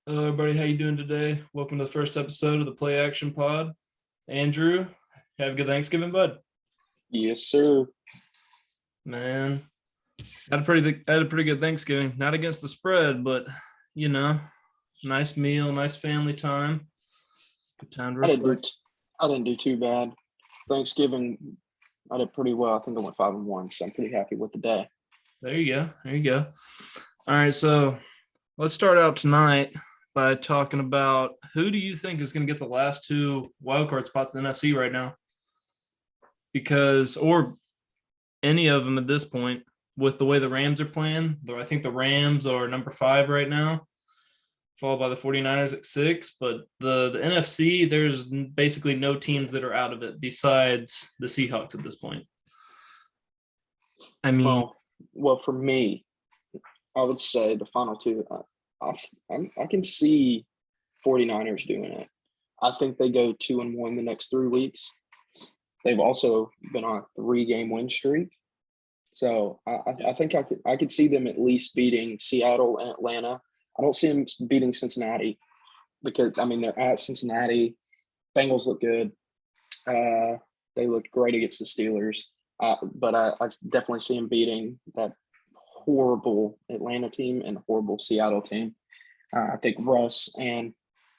Hello, everybody. How you doing today? Welcome to the first episode of the Play Action Pod. Andrew, have a good Thanksgiving, bud. Yes, sir. Man, had a pretty good Thanksgiving. Not against the spread, but you know, nice meal, nice family time. Good time to I didn't do reflect. t- I didn't do too bad. Thanksgiving, I did pretty well. I think I went 5-1, so I'm pretty happy with the day. There you go. There you go. All right, so let's start out tonight by talking about who do you think is going to get the last two wildcard spots in the NFC right now? Because, or any of them at this point, with the way the Rams are playing. Though I think the Rams are number 5 right now, followed by the 49ers at 6. But the NFC, there's basically no teams that are out of it besides the Seahawks at this point. I mean, Well, for me, I would say the final two. I can see 49ers doing it. I think they go 2-1 the next 3 weeks. They've also been on a 3-game win streak. So I think I could see them at least beating Seattle and Atlanta. I don't see them beating Cincinnati because they're at Cincinnati. Bengals look good. They looked great against the Steelers. But I definitely see them beating that horrible Atlanta team and horrible Seattle team. I think Russ and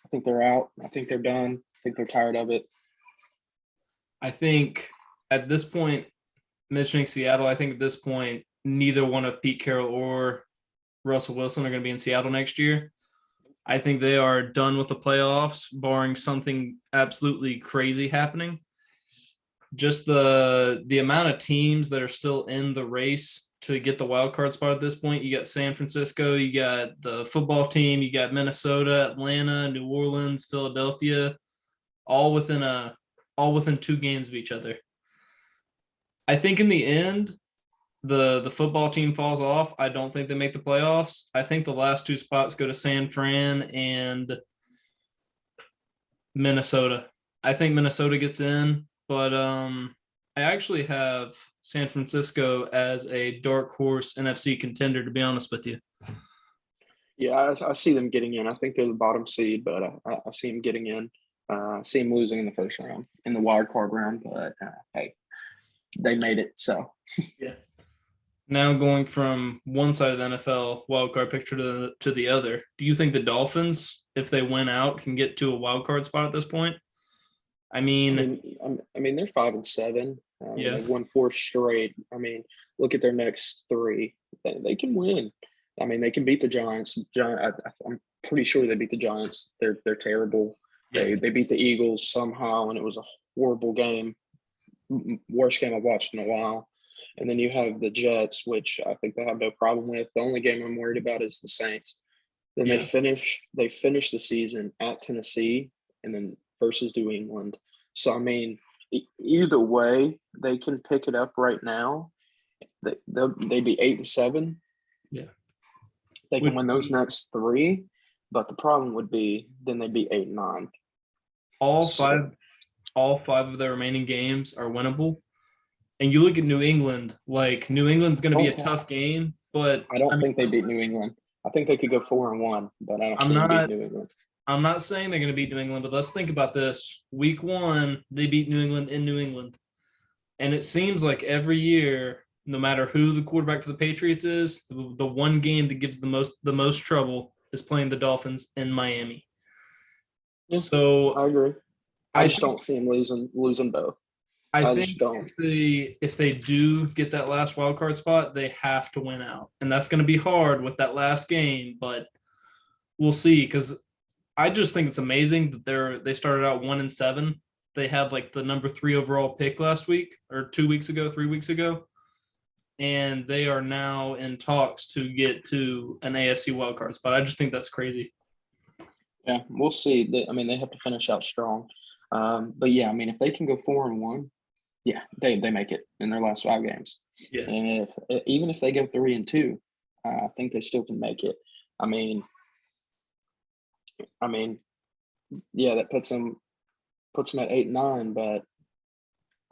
I think they're out. I think they're done. I think they're tired of it. I think at this point, mentioning Seattle, I think at this point, neither one of Pete Carroll or Russell Wilson are going to be in Seattle next year. I think they are done with the playoffs, barring something absolutely crazy happening. Just the amount of teams that are still in the race to get the wild card spot at this point. You got San Francisco, you got the football team, you got Minnesota, Atlanta, New Orleans, Philadelphia, all within 2 games of each other. I think in the end, the football team falls off. I don't think they make the playoffs. I think the last 2 spots go to San Fran and Minnesota. I think Minnesota gets in, but I actually have San Francisco as a dark horse NFC contender, to be honest with you. Yeah, I see them getting in. I think they're the bottom seed, but I see them getting in. I see them losing in the first round, in the wild card round. But hey, they made it. So Yeah. Now going from one side of the NFL wildcard picture to the other, do you think the Dolphins, if they win out, can get to a wildcard spot at this point? I mean, they're 5-7. yeah, They've won 4 straight. Look at their next 3. They can win. They can beat the Giants. I'm pretty sure they beat the Giants. They're terrible. yeah, They beat the Eagles somehow, and it was a horrible game. Worst game I've watched in a while. And then you have the Jets, which I think they have no problem with. The only game I'm worried about is the Saints. Then yeah. they finish the season at Tennessee and then versus New England. So either way, they can pick it up right now. They'd be 8-7. Yeah. They can win those next 3, but the problem would be then they'd be 8-9. All five of their remaining games are winnable. And you look at New England, like New England's going to be a tough game, but I don't think they beat New England. I think they could go 4-1, but I don't see them beat New England. I'm not saying they're going to beat New England, but let's think about this. Week 1, they beat New England in New England. And it seems like every year, no matter who the quarterback for the Patriots is, the one game that gives the most trouble is playing the Dolphins in Miami. Yeah, So I agree. I just think, don't see them losing both. I just think don't. if they do get that last wild card spot, they have to win out. And that's going to be hard with that last game, but we'll see, because I just think it's amazing that they started out 1-7. They had like the number 3 overall pick last week or 3 weeks ago. And they are now in talks to get to an AFC wildcard spot. I just think that's crazy. Yeah, we'll see. They have to finish out strong. But yeah, if they can go 4-1, yeah, they make it in their last 5 games. Yeah. And even if they go 3-2, I think they still can make it. Yeah, that puts them at 8-9, but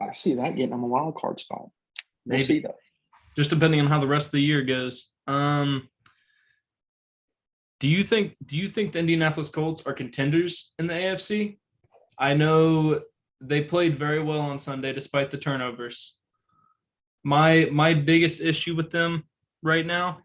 I see that getting them a wild card spot. We'll see though. Just depending on how the rest of the year goes. Do you think the Indianapolis Colts are contenders in the AFC? I know they played very well on Sunday despite the turnovers. My biggest issue with them right now,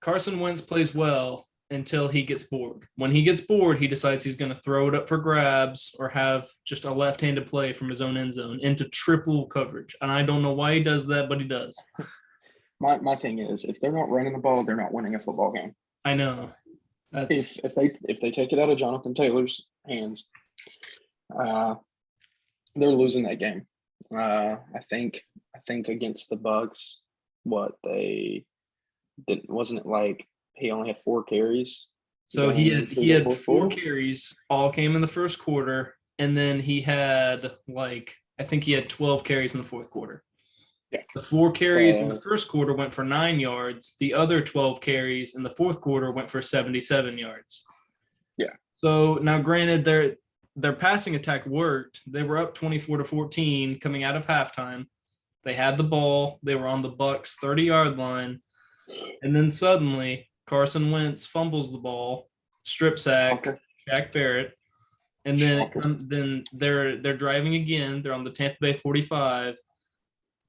Carson Wentz plays well until he gets bored. When he gets bored, he decides he's going to throw it up for grabs or have just a left-handed play from his own end zone into triple coverage. And I don't know why he does that, but he does. My thing is, if they're not running the ball, they're not winning a football game. I know. That's If they take it out of Jonathan Taylor's hands, they're losing that game. I think against the Bucks, what they did wasn't it like he only had 4 carries. so going he into the had fourth 4 quarter? carries, all came in the first quarter, and then he had I think he had 12 carries in the fourth quarter. Yeah. The 4 carries in the So- first quarter went for 9 yards. The other 12 carries in the fourth quarter went for 77 yards. Yeah. So now, granted, their passing attack worked. They were up 24-14 coming out of halftime. They had the ball. They were on the Bucks 30-yard line, and then suddenly Carson Wentz fumbles the ball, strip sack, Okay. Shaq Barrett, and then Shocker. then they're driving again. They're on the Tampa Bay 45,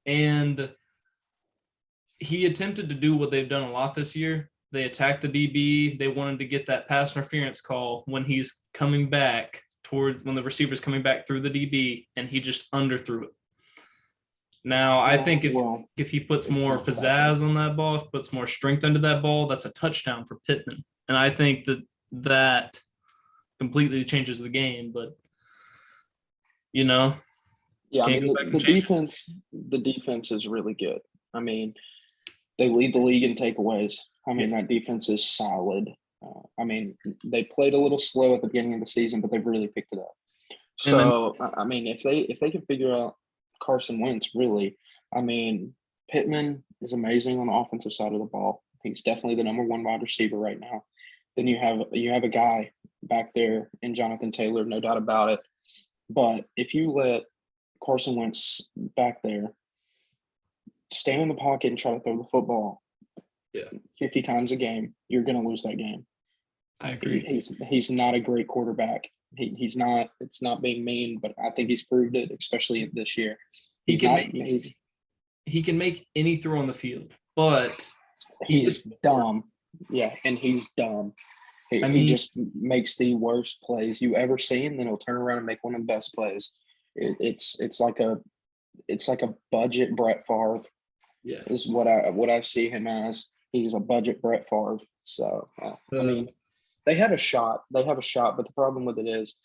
and he attempted to do what they've done a lot this year. They attacked the DB. They wanted to get that pass interference call when he's coming back when the receiver's coming back through the DB, and he just underthrew it. Now, I think if he puts it's more just pizzazz on that ball, if he puts more strength under that ball, that's a touchdown for Pittman. And I think that completely changes the game. But, Yeah, I can't mean go back and the change it. defense is really good. I mean, they lead the league in takeaways. I mean, that defense is solid. I mean, they played a little slow at the beginning of the season, but they've really picked it up. And then- So, I mean, if they can figure out Carson Wentz, really, I mean, Pittman is amazing on the offensive side of the ball. He's definitely the number 1 wide receiver right now. Then you have a guy back there in Jonathan Taylor, no doubt about it. But if you let Carson Wentz back there stand in the pocket and try to throw the football 50 times a game, you're going to lose that game. I agree. He's not a great quarterback. He's not. It's not being mean, but I think he's proved it, especially this year. He can make any throw on the field, but He's dumb. Yeah, and he's dumb. He just makes the worst plays you ever seen. Then he'll turn around and make one of the best plays. It's like a budget Brett Favre. Yeah, is what I see him as. He's a budget Brett Favre. So I mean, they have a shot. But the problem with it is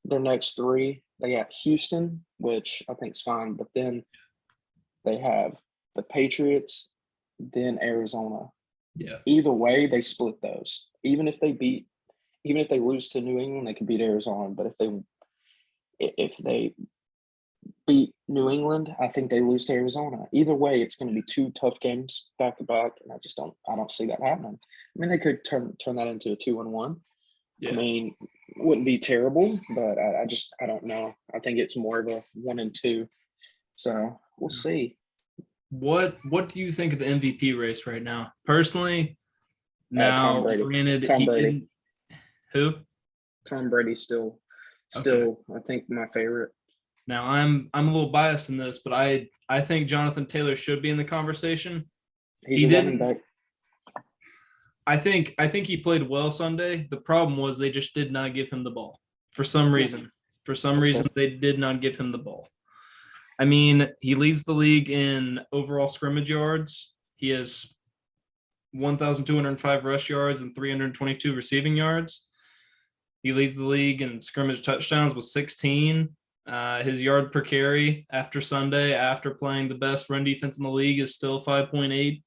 their next 3. They got Houston, which I think is fine, but then they have the Patriots, then Arizona. yeah. Either way, they split those. Even if they lose to New England, they could beat Arizona. But if they beat New England, I think they lose to Arizona. Either way, it's going to be 2 tough games back to back, and I don't see that happening. I mean, they could turn that into a 2-1. Yeah. I mean, it wouldn't be terrible, but I don't know. I think it's more of a 1-2. So we'll see. What do you think of the MVP race right now? Personally, Tom Brady. granted, Tom he Brady. didn't. Who? Tom Brady's still, I think, my favorite. Now I'm a little biased in this, but I think Jonathan Taylor should be in the conversation. He's a running back. I think he played well Sunday. The problem was they just did not give him the ball for some reason. That's They did not give him the ball. I mean, he leads the league in overall scrimmage yards. He has 1,205 rush yards and 322 receiving yards. He leads the league in scrimmage touchdowns with 16. His yard per carry after Sunday, after playing the best run defense in the league, is still 5.8.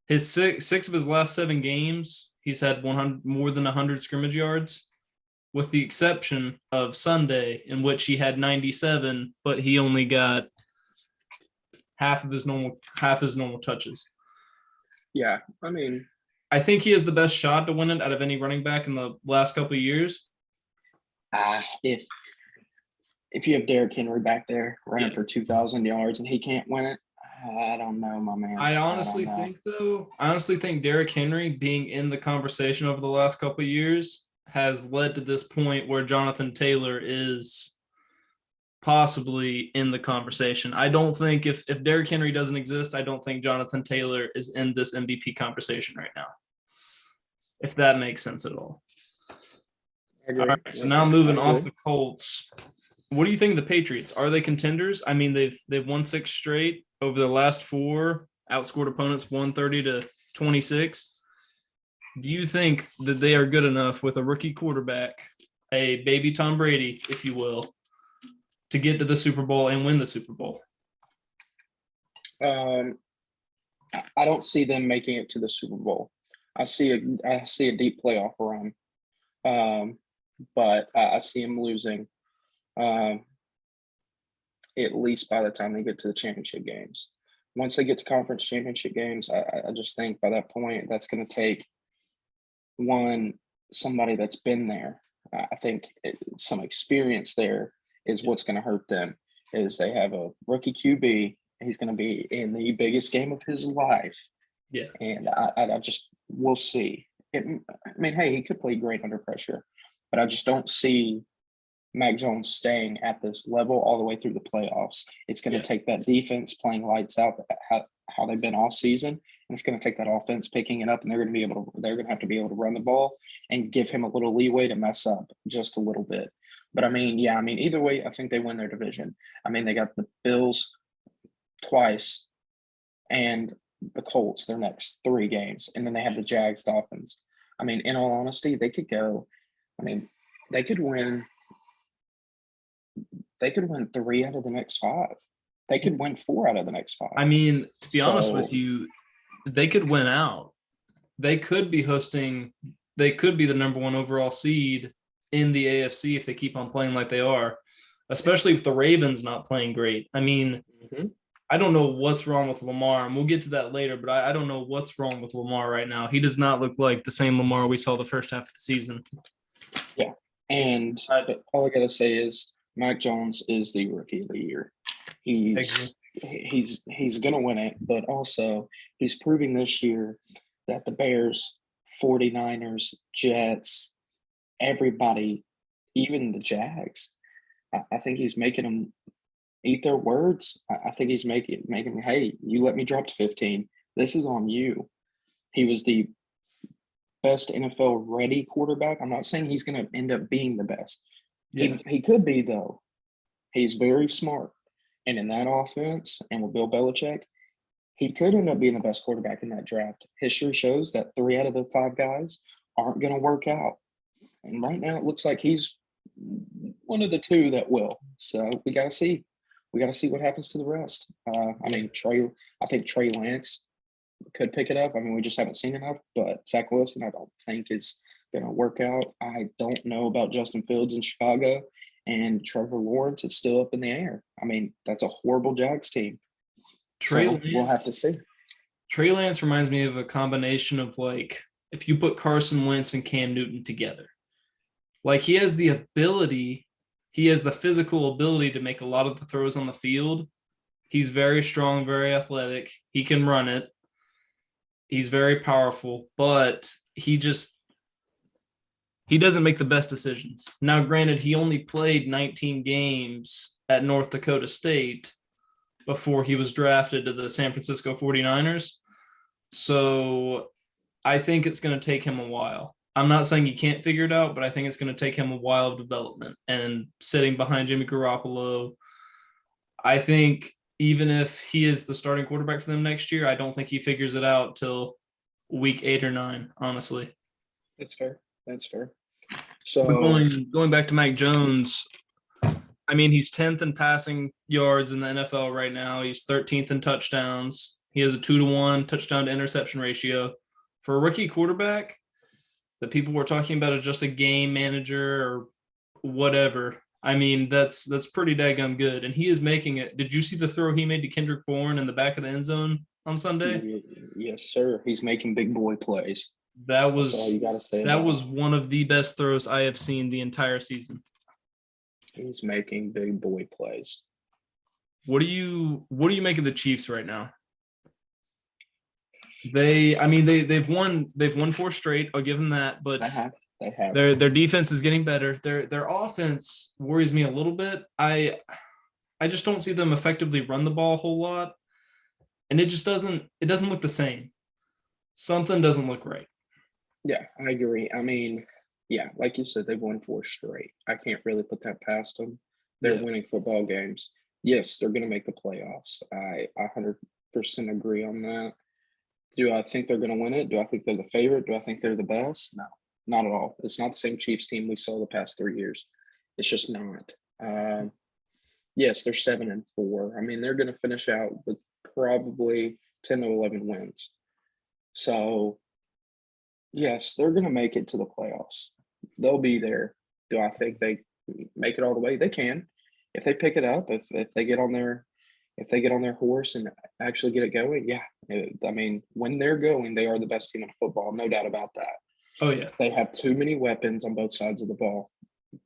His six of his last 7 games, he's had 100 more than 100 scrimmage yards, with the exception of Sunday, in which he had 97, but he only got half his normal touches. Yeah, I mean, I think he has the best shot to win it out of any running back in the last couple of years. if you have Derrick Henry back there running for 2,000 yards and he can't win it, I don't know, my man. I I honestly don't know. think though, I honestly think Derrick Henry being in the conversation over the last couple of years has led to this point where Jonathan Taylor is possibly in the conversation. I don't think if Derrick Henry doesn't exist, I don't think Jonathan Taylor is in this MVP conversation right now. If that makes sense at all. I All agree. right, so Yeah, now I moving off agree. the Colts, what do you think of the Patriots? Are they contenders? I mean, they've won 6 straight over the last 4, outscored opponents 130 to 26. Do you think that they are good enough with a rookie quarterback, a baby Tom Brady, if you will, to get to the Super Bowl and win the Super Bowl? I don't see them making it to the Super Bowl. I see a deep playoff run, but I see them losing um, at least by the time they get to the championship games. Once they get to conference championship games, I just think by that point that's going to take somebody that's been there. I think some experience there is what's going to hurt them. Is they have a rookie QB. He's going to be in the biggest game of his life, Yeah. and I just we'll see. I mean, hey, he could play great under pressure, but I just don't see Mac Jones staying at this level all the way through the playoffs. It's going to take that defense playing lights out, how they've been all season, and it's going to take that offense picking it up, and they're going to have to be able to run the ball and give him a little leeway to mess up just a little bit. But I mean, yeah, I mean, either way, I think they win their division. I mean, they got the Bills twice and the Colts their next 3 games, and then they have the Jags, Dolphins. I mean, in all honesty, they could go. I mean, they could win. They could win 3 out of the next 5. They could win 4 out of the next 5. I mean, to be honest So- with you, they could win out. They could be they could be the number 1 overall seed in the AFC if they keep on playing like they are, especially if the Ravens not playing great. I mean, Mhm. I don't know what's wrong with Lamar, and we'll get to that later, but I don't know what's wrong with Lamar right now. He does not look like the same Lamar we saw the first half of the season. And but all I gotta say is Mac Jones is the rookie of the year. He's gonna win it, but also he's proving this year that the Bears, 49ers, Jets, everybody, even the Jags, I think he's making them eat their words. I think he's making hey, you let me drop to 15. This is on you. He was the best NFL ready quarterback. I'm not saying he's going to end up being the best. Yeah. He could be, though. He's very smart. And in that offense and with Bill Belichick, he could end up being the best quarterback in that draft. History shows that 3 out of the 5 guys aren't going to work out. And right now it looks like he's one of the 2 that will. So we got to see. We got to see what happens to the rest. I think Trey Lance could pick it up. I mean, we just haven't seen enough, but Zach Wilson, I don't think is going to work out. I don't know about Justin Fields in Chicago, and Trevor Lawrence is still up in the air. I mean, that's a horrible Jags team. We'll have to see. Trey Lance reminds me of a combination of like if you put Carson Wentz and Cam Newton together. Like he has the physical ability to make a lot of the throws on the field. He's very strong, very athletic. He can run it. He's very powerful, but he doesn't make the best decisions. Now, granted, he only played 19 games at North Dakota State before he was drafted to the San Francisco 49ers. So I think it's going to take him a while. I'm not saying he can't figure it out, but I think it's going to take him a while of development. And sitting behind Jimmy Garoppolo, I think even if he is the starting quarterback for them next year, I don't think he figures it out till week 8 or 9, honestly. That's fair. So But going back to Mac Jones, I mean, he's 10th in passing yards in the NFL right now. He's 13th in touchdowns. He has a 2-to-1 touchdown to interception ratio. For a rookie quarterback that people were talking about as just a game manager or whatever, I mean, that's pretty daggum good. And he is making it. Did you see the throw he made to Kendrick Bourne in the back of the end zone on Sunday? Yes, sir. He's making big boy plays. That That's all you got to say. That was one of the best throws I have seen the entire season. He's making big boy plays. What do you make of the Chiefs right now? They've won four straight. I'll give them that, but They have. their defense is getting better. Their offense worries me a little bit. I just don't see them effectively run the ball a whole lot, and it doesn't look the same. Something doesn't look right. Yeah, I agree. I mean, yeah, like you said, they've won four straight. I can't really put that past them. They're Yeah. winning football games. Yes, they're going to make the playoffs. I 100% agree on that. Do I think they're going to win it? Do I think they're the favorite? Do I think they're the best? No, not at all. It's not the same Chiefs team we saw the past 3 years. It's just not. Yes, they're 7-4. I mean, they're going to finish out with probably 10 to 11 wins. So, yes, they're going to make it to the playoffs. They'll be there. Do I think they make it all the way? They can. If they pick it up, if they get on their horse and actually get it going, yeah. I mean, when they're going, they are the best team in football, no doubt about that. Oh yeah. They have too many weapons on both sides of the ball.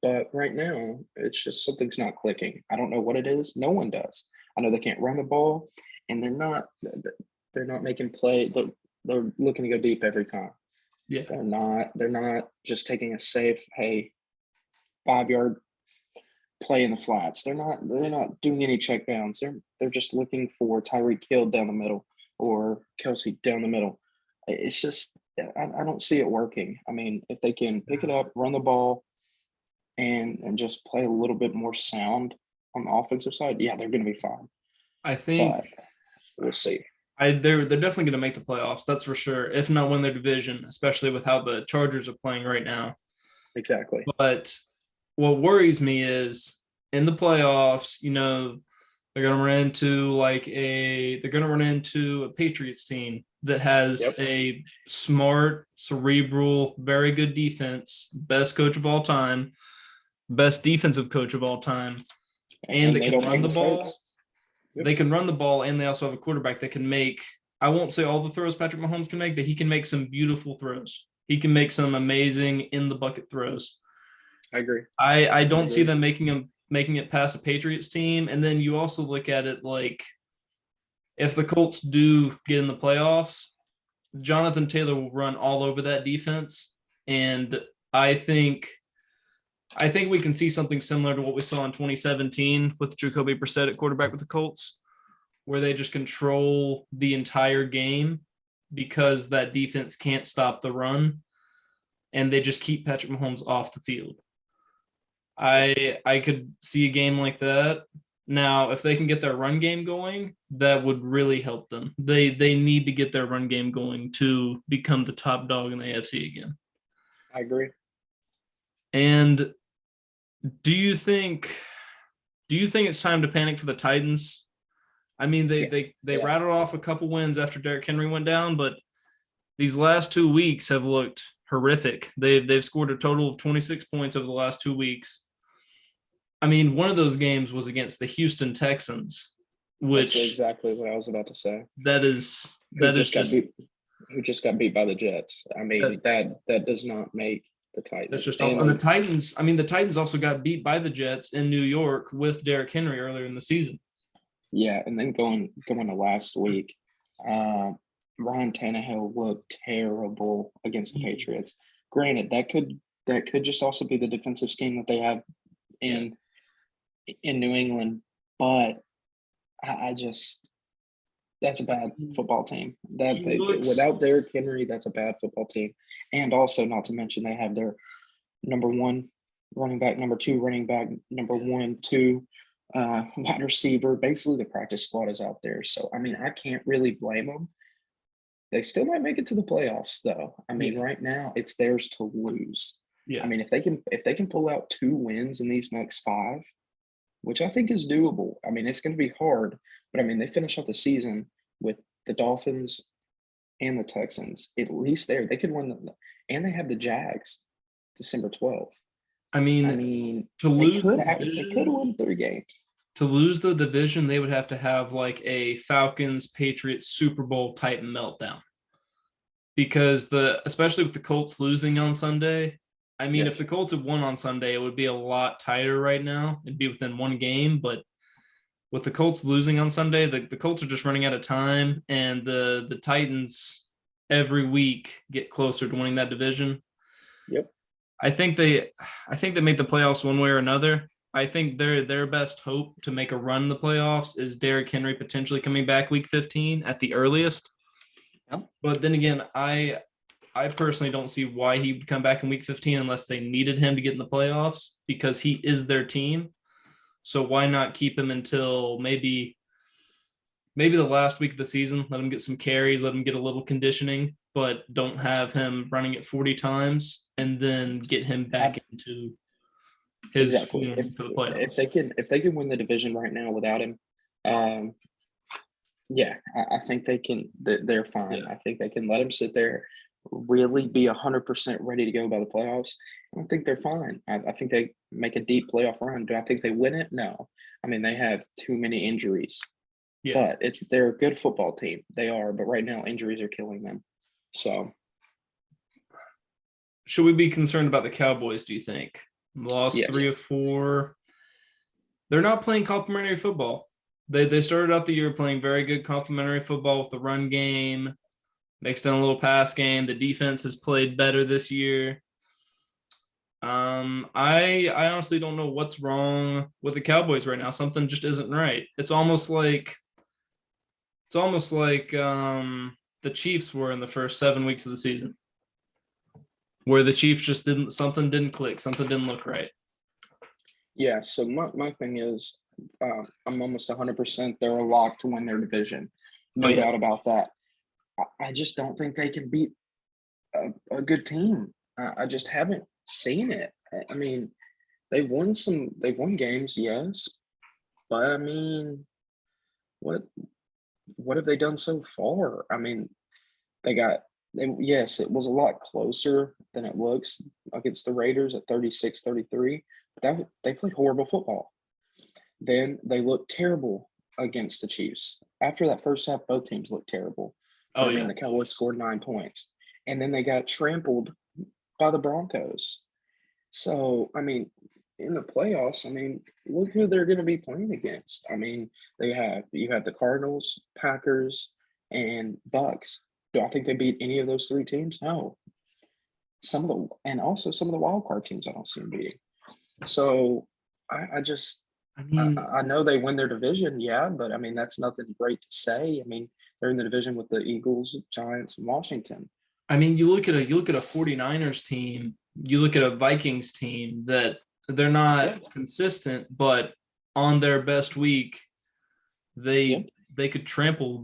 But right now, it's just something's not clicking. I don't know what it is. No one does. I know they can't run the ball, and they're not making play. They're looking to go deep every time. Yeah. They're not just taking a safe, hey, 5-yard play in the flats. They're not doing any check downs. They're just looking for Tyreek Hill down the middle or Kelsey down the middle. It's just I don't see it working. I mean, if they can pick it up, run the ball, and just play a little bit more sound on the offensive side, yeah, they're going to be fine. I think But we'll see. they're definitely going to make the playoffs. That's for sure. If not win their division, especially with how the Chargers are playing right now. Exactly. But what worries me is in the playoffs, they're going to run into a Patriots team that has a smart, cerebral, very good defense, best coach of all time, best defensive coach of all time, and they can run the ball. Yep. They can run the ball, and they also have a quarterback that can make, I won't say all the throws Patrick Mahomes can make, but he can make some beautiful throws. He can make some amazing in the bucket throws. I agree. I don't see them making it past a Patriots team. And then you also look at it like if the Colts do get in the playoffs, Jonathan Taylor will run all over that defense. And I think we can see something similar to what we saw in 2017 with Jacoby Brissett at quarterback with the Colts, where they just control the entire game because that defense can't stop the run, and they just keep Patrick Mahomes off the field. I could see a game like that. Now, if they can get their run game going, that would really help them. They need to get their run game going to become the top dog in the AFC again. I agree. And do you think it's time to panic for the Titans? I mean, they rattled off a couple wins after Derrick Henry went down, but these last 2 weeks have looked horrific. They've scored a total of 26 points over the last 2 weeks. I mean, one of those games was against the Houston Texans, which that's exactly what I was about to say. Who just got beat by the Jets. I mean, that does not make the Titans. That's just awful. And the Titans, I mean, the Titans also got beat by the Jets in New York with Derrick Henry earlier in the season. Yeah, and then going to last week, Ryan Tannehill looked terrible against the Patriots. Granted, that could just also be the defensive scheme that they have in New England, but I just that's a bad football team. Without Derrick Henry, that's a bad football team. And also, not to mention, they have their number one running back, number two running back, number 1, 2 wide receiver. Basically, the practice squad is out there. So, I mean, I can't really blame them. They still might make it to the playoffs, though. I mean, right now, it's theirs to lose. Yeah. I mean, if they can pull out 2 wins in these next 5, which I think is doable. I mean, it's going to be hard, but I mean, they finish out the season with the Dolphins and the Texans. At least they could win and they have the Jags December 12th. I mean, to lose they could win 3 games. To lose the division, they would have to have like a Falcons Patriots Super Bowl type meltdown, because especially with the Colts losing on Sunday. I mean, if the Colts had won on Sunday, it would be a lot tighter right now. It'd be within 1 game, but with the Colts losing on Sunday, the Colts are just running out of time, and the Titans every week get closer to winning that division. Yep. I think they make the playoffs one way or another. I think their best hope to make a run in the playoffs is Derrick Henry potentially coming back week 15 at the earliest. Yep. But then again, I personally don't see why he would come back in week 15 unless they needed him to get in the playoffs, because he is their team. So why not keep him until maybe the last week of the season, let him get some carries, let him get a little conditioning, but don't have him running it 40 times and then get him back into his Exactly. form for the playoffs. If they can win the division right now without him, yeah, I think they can. They're fine. Yeah. I think they can let him sit there, really be 100% ready to go by the playoffs. I think they're fine. I think they make a deep playoff run. Do I think they win it? No. I mean, they have too many injuries. Yeah. But they're a good football team. They are, but right now injuries are killing them. So should we be concerned about the Cowboys, do you think? Lost Yes. 3 of 4. They're not playing complimentary football. They started out the year playing very good complimentary football with the run game, mixed in a little pass game. The defense has played better this year. I honestly don't know what's wrong with the Cowboys right now. Something just isn't right. It's almost like the Chiefs were in the first 7 weeks of the season, where the Chiefs just something didn't click, something didn't look right. Yeah, so my thing is, I'm almost 100% they're a lock to win their division. No doubt about that. I just don't think they can beat a good team. I just haven't seen it. I mean, they've won games, yes, but I mean, what have they done so far? I mean, yes, it was a lot closer than it looks against the Raiders at 36-33. But they played horrible football. Then they looked terrible against the Chiefs. After that first half, both teams looked terrible. The Cowboys scored 9 points. And then they got trampled by the Broncos. So, I mean, in the playoffs, I mean, look who they're going to be playing against. I mean, you have the Cardinals, Packers, and Bucks. Do I think they beat any of those 3 teams? No. Also some of the wild card teams I don't see them beating. So I know they win their division, yeah, but I mean that's nothing great to say. I mean, they're in the division with the Eagles, Giants, and Washington. I mean, you look at a 49ers team, you look at a Vikings team that they're not consistent, but on their best week, they could trample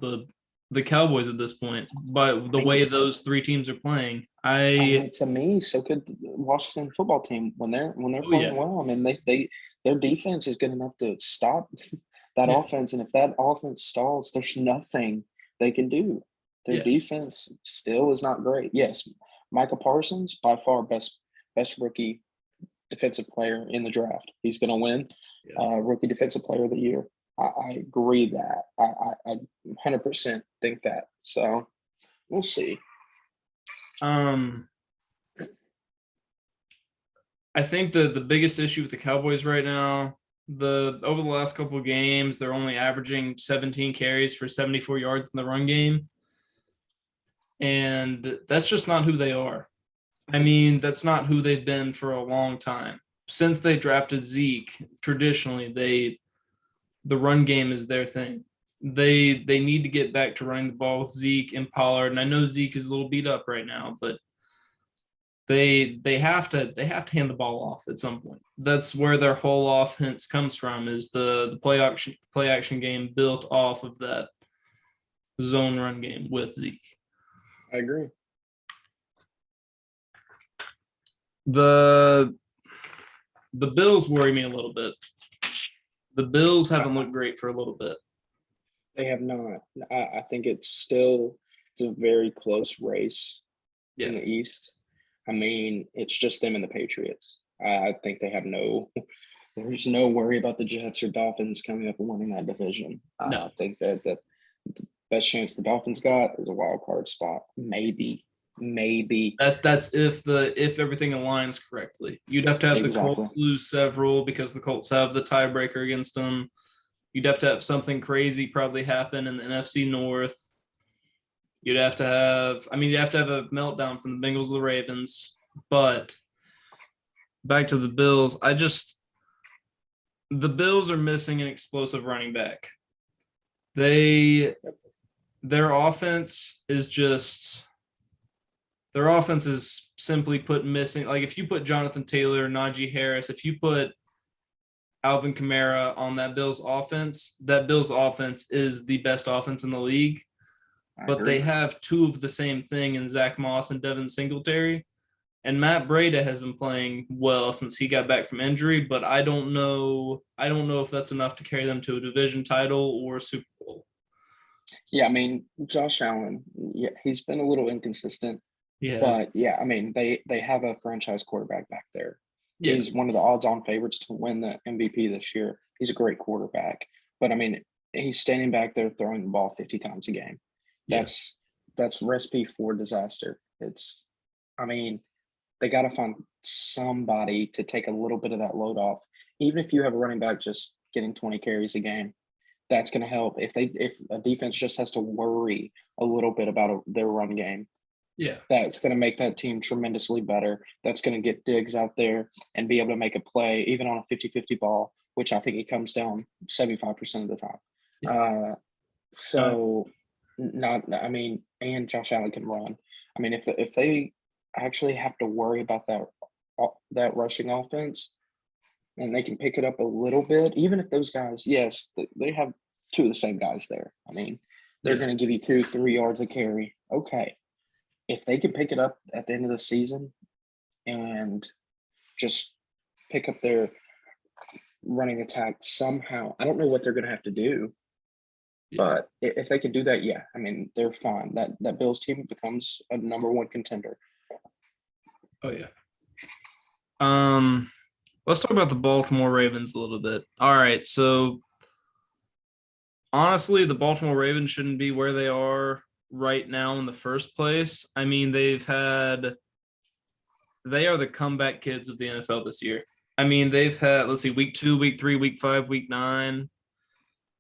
the Cowboys at this point. But the way those 3 teams are playing, to me, so could the Washington football team when they're playing well. I mean, their defense is good enough to stop that offense, and if that offense stalls, there's nothing they can do. Their defense still is not great. Yes, Micah Parsons by far best rookie defensive player in the draft. He's going to win rookie defensive player of the year. I agree that. I 100% think that. So we'll see. I think the biggest issue with the Cowboys right now, over the last couple of games, they're only averaging 17 carries for 74 yards in the run game. And that's just not who they are. I mean, that's not who they've been for a long time. Since they drafted Zeke, traditionally the run game is their thing. They need to get back to running the ball with Zeke and Pollard. And I know Zeke is a little beat up right now, but they have to hand the ball off at some point. That's where their whole offense comes from, is the play action game built off of that zone run game with Zeke. I agree. The Bills worry me a little bit. The Bills haven't looked great for a little bit. They have not. I think it's a very close race in the East. I mean, it's just them and the Patriots. I think they have there's no worry about the Jets or Dolphins coming up and winning that division. No. I think that the best chance the Dolphins got is a wild card spot. Maybe. That's if everything aligns correctly. You'd have to have the Colts lose several because the Colts have the tiebreaker against them. You'd have to have something crazy probably happen in the NFC North. You'd have to have, you'd have to have a meltdown from the Bengals or the Ravens. But back to the Bills, the Bills are missing an explosive running back. Their offense is simply put missing. Like if you put Jonathan Taylor, Najee Harris, if you put Alvin Kamara on that Bills offense is the best offense in the league. But they have two of the same thing in Zach Moss and Devin Singletary. And Matt Breida has been playing well since he got back from injury, but I don't know if that's enough to carry them to a division title or a Super Bowl. Yeah, I mean, Josh Allen, yeah, he's been a little inconsistent. Yeah. But yeah, I mean, they have a franchise quarterback back there. Yeah. He's one of the odds-on favorites to win the MVP this year. He's a great quarterback. But I mean, he's standing back there throwing the ball 50 times a game. That's recipe for disaster. They got to find somebody to take a little bit of that load off. Even if you have a running back just getting 20 carries a game, that's going to help. If a defense just has to worry a little bit about their run game, that's going to make that team tremendously better. That's going to get Diggs out there and be able to make a play, even on a 50-50 ball, which I think it comes down 75% of the time. Yeah. And Josh Allen can run. I mean, if they actually have to worry about that rushing offense, and they can pick it up a little bit, even if those guys, yes, they have two of the same guys there. I mean, they're going to give you 2-3 yards a carry. Okay. If they can pick it up at the end of the season and just pick up their running attack somehow, I don't know what they're going to have to do. But if they can do that, yeah, I mean, they're fine. That Bills team becomes a number one contender. Oh, yeah. Let's talk about the Baltimore Ravens a little bit. All right, so honestly, the Baltimore Ravens shouldn't be where they are right now in the first place. I mean, they are the comeback kids of the NFL this year. I mean, they've had, let's see, week 2, week 3, week 5, week 9,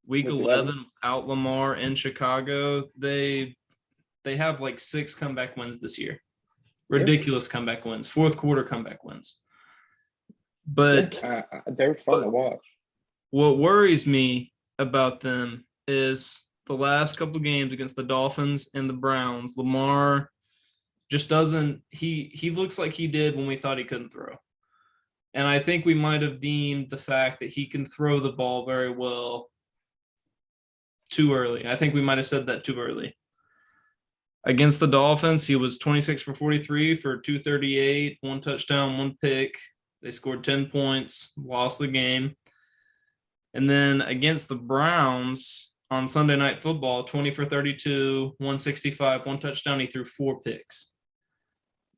week 11 without Lamar in Chicago. They have like 6 comeback wins this year. Ridiculous comeback wins, fourth quarter comeback wins. But they're fun to watch. What worries me about them is the last couple games against the Dolphins and the Browns. Lamar just doesn't – he looks like he did when we thought he couldn't throw. And I think we might have deemed the fact that he can throw the ball very well too early. I think we might have said that too early. Against the Dolphins, he was 26 for 43 for 238, 1 touchdown, 1 pick. They scored 10 points, lost the game. And then against the Browns on Sunday Night Football, 20 for 32, 165, 1 touchdown. He threw 4 picks.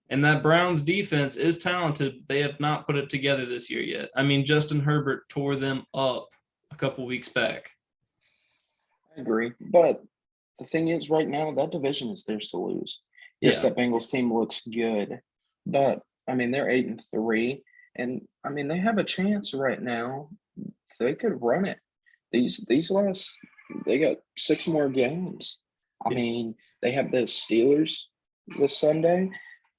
And that Browns defense is talented. They have not put it together this year yet. I mean, Justin Herbert tore them up a couple weeks back. I agree. But the thing is, right now, that division is theirs to lose. Yes, that Bengals team looks good. But, I mean, they're 8-3. And, I mean, they have a chance right now. They could run it. These last – they got 6 more games. I mean, they have the Steelers this Sunday.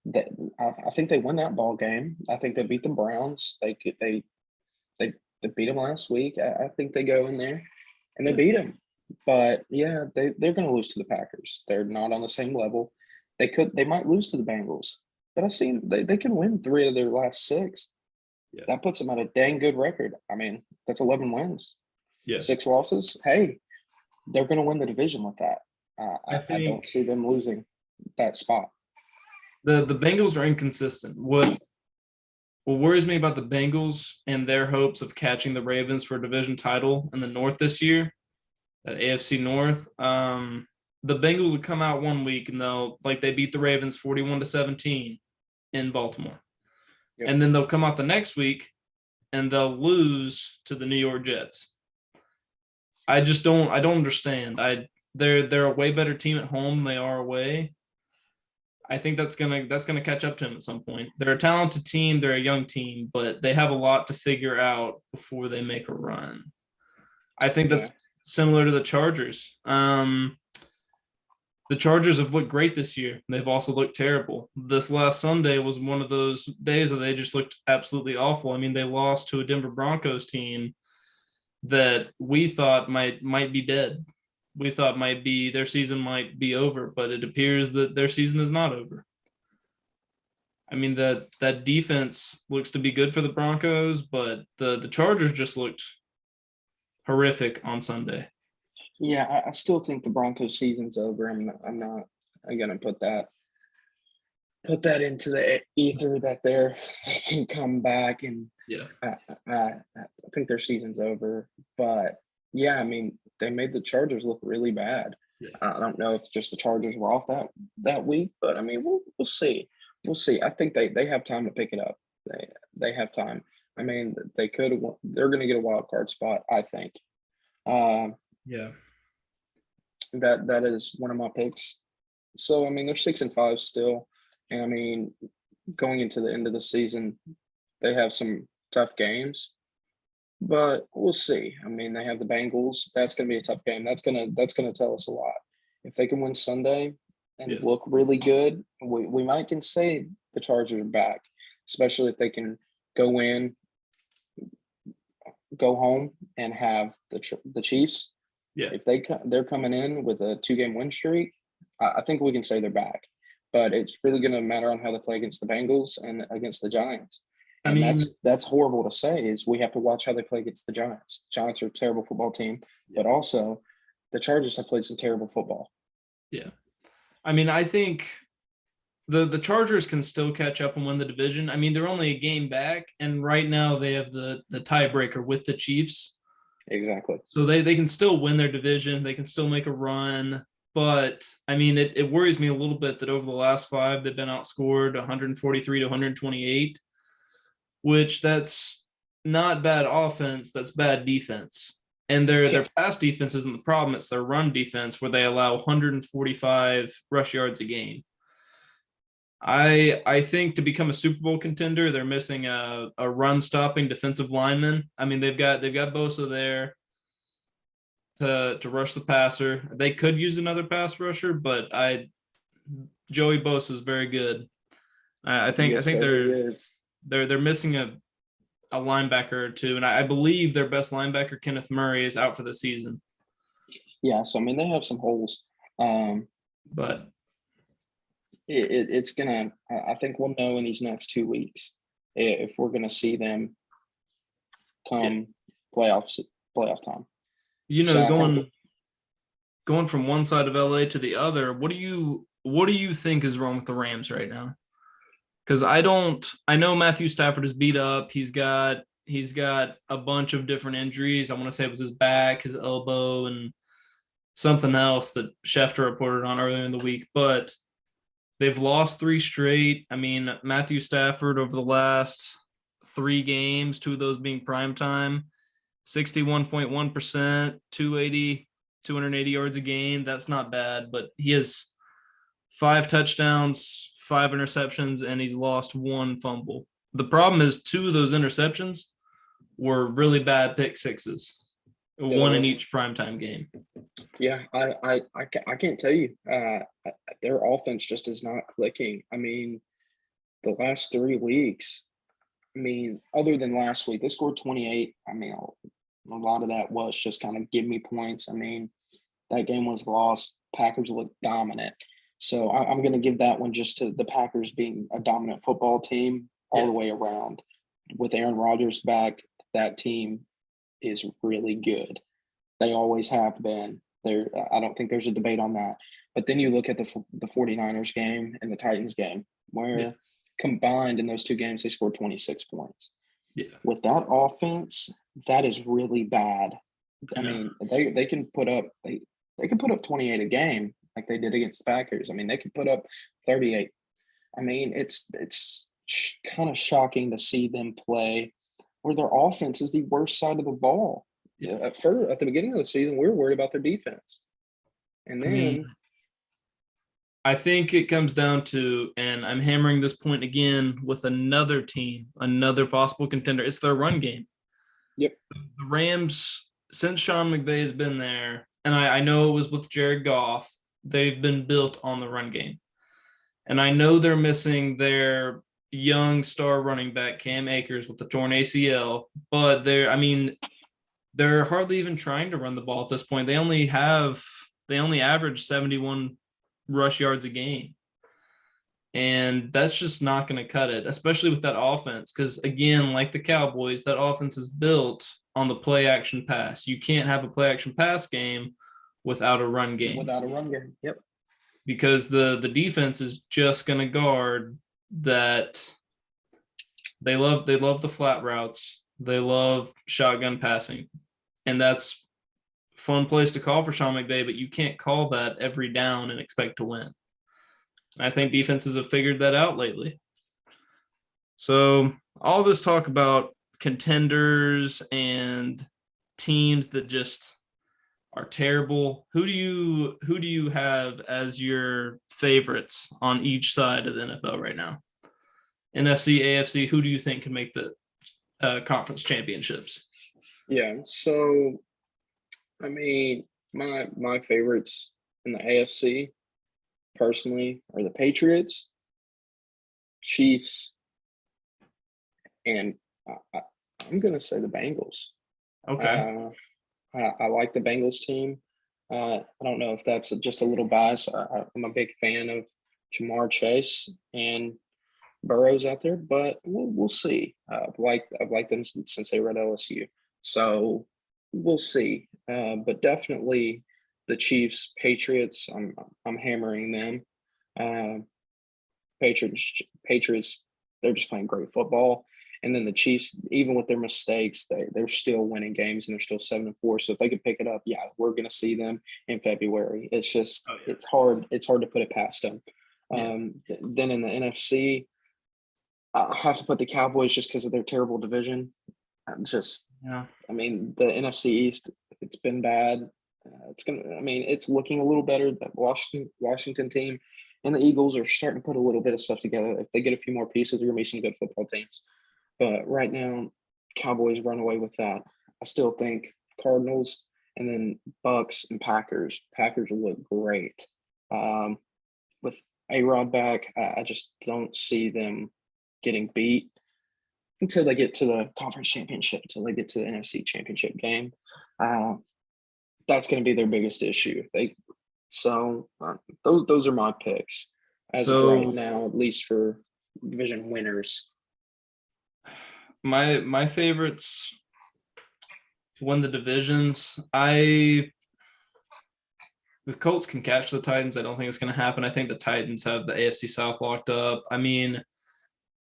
I think they win that ball game. I think they beat the Browns. They beat them last week. I think they go in there and they beat them. But yeah, they're going to lose to the Packers. They're not on the same level. They might lose to the Bengals, but I've seen they can win 3 of their last 6. Yeah. That puts them at a dang good record. I mean, that's 11 wins. Yeah. 6 losses. Hey, they're going to win the division with that. I don't see them losing that spot. The Bengals are inconsistent. What worries me about the Bengals and their hopes of catching the Ravens for a division title in the North this year, that AFC North, the Bengals will come out one week and they beat the Ravens 41-17 in Baltimore. Yep. And then they'll come out the next week and they'll lose to the New York Jets. I don't understand. They're a way better team at home than they are away. I think that's gonna catch up to them at some point. They're a talented team, they're a young team, but they have a lot to figure out before they make a run. I think that's similar to the Chargers. The Chargers have looked great this year. They've also looked terrible. This last Sunday was one of those days that they just looked absolutely awful. I mean, they lost to a Denver Broncos team that we thought might be dead. We thought their season might be over, but it appears that their season is not over. I mean, that defense looks to be good for the Broncos, but the Chargers just looked horrific on Sunday. Yeah, I still think the Broncos season's over. I'm not gonna put that into the ether that they can come back, and Yeah. I think their season's over. But yeah, I mean, they made the Chargers look really bad. Yeah. I don't know if just the Chargers were off that week, but I mean, we'll see. We'll see. I think they have time to pick it up. They have time. I mean, they're going to get a wild card spot, I think. Yeah. That is one of my picks. So I mean, they're 6-5 still, and I mean, going into the end of the season, they have some tough games, but we'll see. I mean, they have the Bengals. That's going to be a tough game. That's gonna tell us a lot. If they can win Sunday and look really good, we might can say the Chargers are back, especially if they can go home and have the Chiefs. Yeah. If they're coming in with a 2-game win streak, I think we can say they're back. But it's really going to matter on how they play against the Bengals and against the Giants. And I mean, that's horrible to say, is we have to watch how they play against the Giants. Giants are a terrible football team, but also the Chargers have played some terrible football. Yeah. I mean, I think the Chargers can still catch up and win the division. I mean, they're only a game back, and right now they have the tiebreaker with the Chiefs. Exactly. So they can still win their division. They can still make a run. But, I mean, it worries me a little bit that over the last 5, they've been outscored 143 to 128, which that's not bad offense. That's bad defense. And their pass defense isn't the problem. It's their run defense where they allow 145 rush yards a game. I think to become a Super Bowl contender, they're missing a run-stopping defensive lineman. I mean, they've got Bosa there to rush the passer. They could use another pass rusher, but Joey Bosa is very good. I think they're missing a linebacker or two, and I believe their best linebacker, Kenneth Murray, is out for the season. Yeah, so I mean, they have some holes, but it's gonna. I think we'll know in these next 2 weeks if we're gonna see them come playoff time. You know, so going from one side of LA to the other, what do you think is wrong with the Rams right now? Because I know Matthew Stafford is beat up. He's got a bunch of different injuries. I want to say it was his back, his elbow, and something else that Schefter reported on earlier in the week. But they've lost 3 straight. I mean, Matthew Stafford over the last 3 games, 2 of those being primetime, 61.1%, 280 yards a game. That's not bad, but he has 5 touchdowns, 5 interceptions, and he's lost 1 fumble. The problem is 2 of those interceptions were really bad pick sixes, 1 in each primetime game. Yeah, I can't tell you. Their offense just is not clicking. I mean, the last 3 weeks, I mean, other than last week, they scored 28. I mean, a lot of that was just kind of give me points. I mean, that game was lost. Packers looked dominant. So I'm going to give that one just to the Packers being a dominant football team all the way around. With Aaron Rodgers back, that team is really good. They always have been. I don't think there's a debate on that. But then you look at the 49ers game and the Titans game, where combined in those 2 games, they scored 26 points. Yeah. With that offense, that is really bad. I mean, they can put up 28 a game like they did against the Packers. I mean, they could put up 38. I mean, it's kind of shocking to see them play where their offense is the worst side of the ball. Yeah. At the beginning of the season, we were worried about their defense. And then I think it comes down to, and I'm hammering this point again with another team, another possible contender, it's their run game. Yep. The Rams since Sean McVay has been there, and I know it was with Jared Goff, they've been built on the run game. And I know they're missing their young star running back, Cam Akers, with the torn ACL, but they're hardly even trying to run the ball at this point. They only average 71 rush yards a game. And that's just not going to cut it, especially with that offense. Because again, like the Cowboys, that offense is built on the play action pass. You can't have a play action pass game without a run game. Without a run game. Yep. Because the defense is just going to guard that. They love the flat routes. They love shotgun passing. And that's a fun place to call for Sean McVay, but you can't call that every down and expect to win. I think defenses have figured that out lately. So all this talk about contenders and teams that just are terrible. Who do you have as your favorites on each side of the NFL right now? NFC, AFC, who do you think can make the conference championships? Yeah. So, I mean, my favorites in the AFC personally are the Patriots, Chiefs, and I'm going to say the Bengals. Okay. I like the Bengals team. I don't know if that's just a little bias. I'm a big fan of Jamar Chase and Burrows out there, but we'll see. I've liked them since they were at LSU, so we'll see. But definitely the Chiefs, Patriots. I'm hammering them. Patriots. They're just playing great football. And then the Chiefs, even with their mistakes, they're still winning games and they're still 7-4. So if they could pick it up, yeah, we're going to see them in February. It's just it's hard. It's hard to put it past them. Then in the NFC, I have to put the Cowboys just because of their terrible division. I mean, the NFC East, it's been bad. It's looking a little better. That Washington team and the Eagles are starting to put a little bit of stuff together. If they get a few more pieces, there are going to be some good football teams. But right now, Cowboys run away with that. I still think Cardinals and then Bucks and Packers. Packers look great. With A-Rod back, I just don't see them getting beat until they get to the conference championship, until they get to the NFC championship game. That's going to be their biggest issue. Those are my picks as of right now, at least for division winners. My favorites to win the divisions. The Colts can catch the Titans. I don't think it's going to happen. I think the Titans have the AFC South locked up. I mean,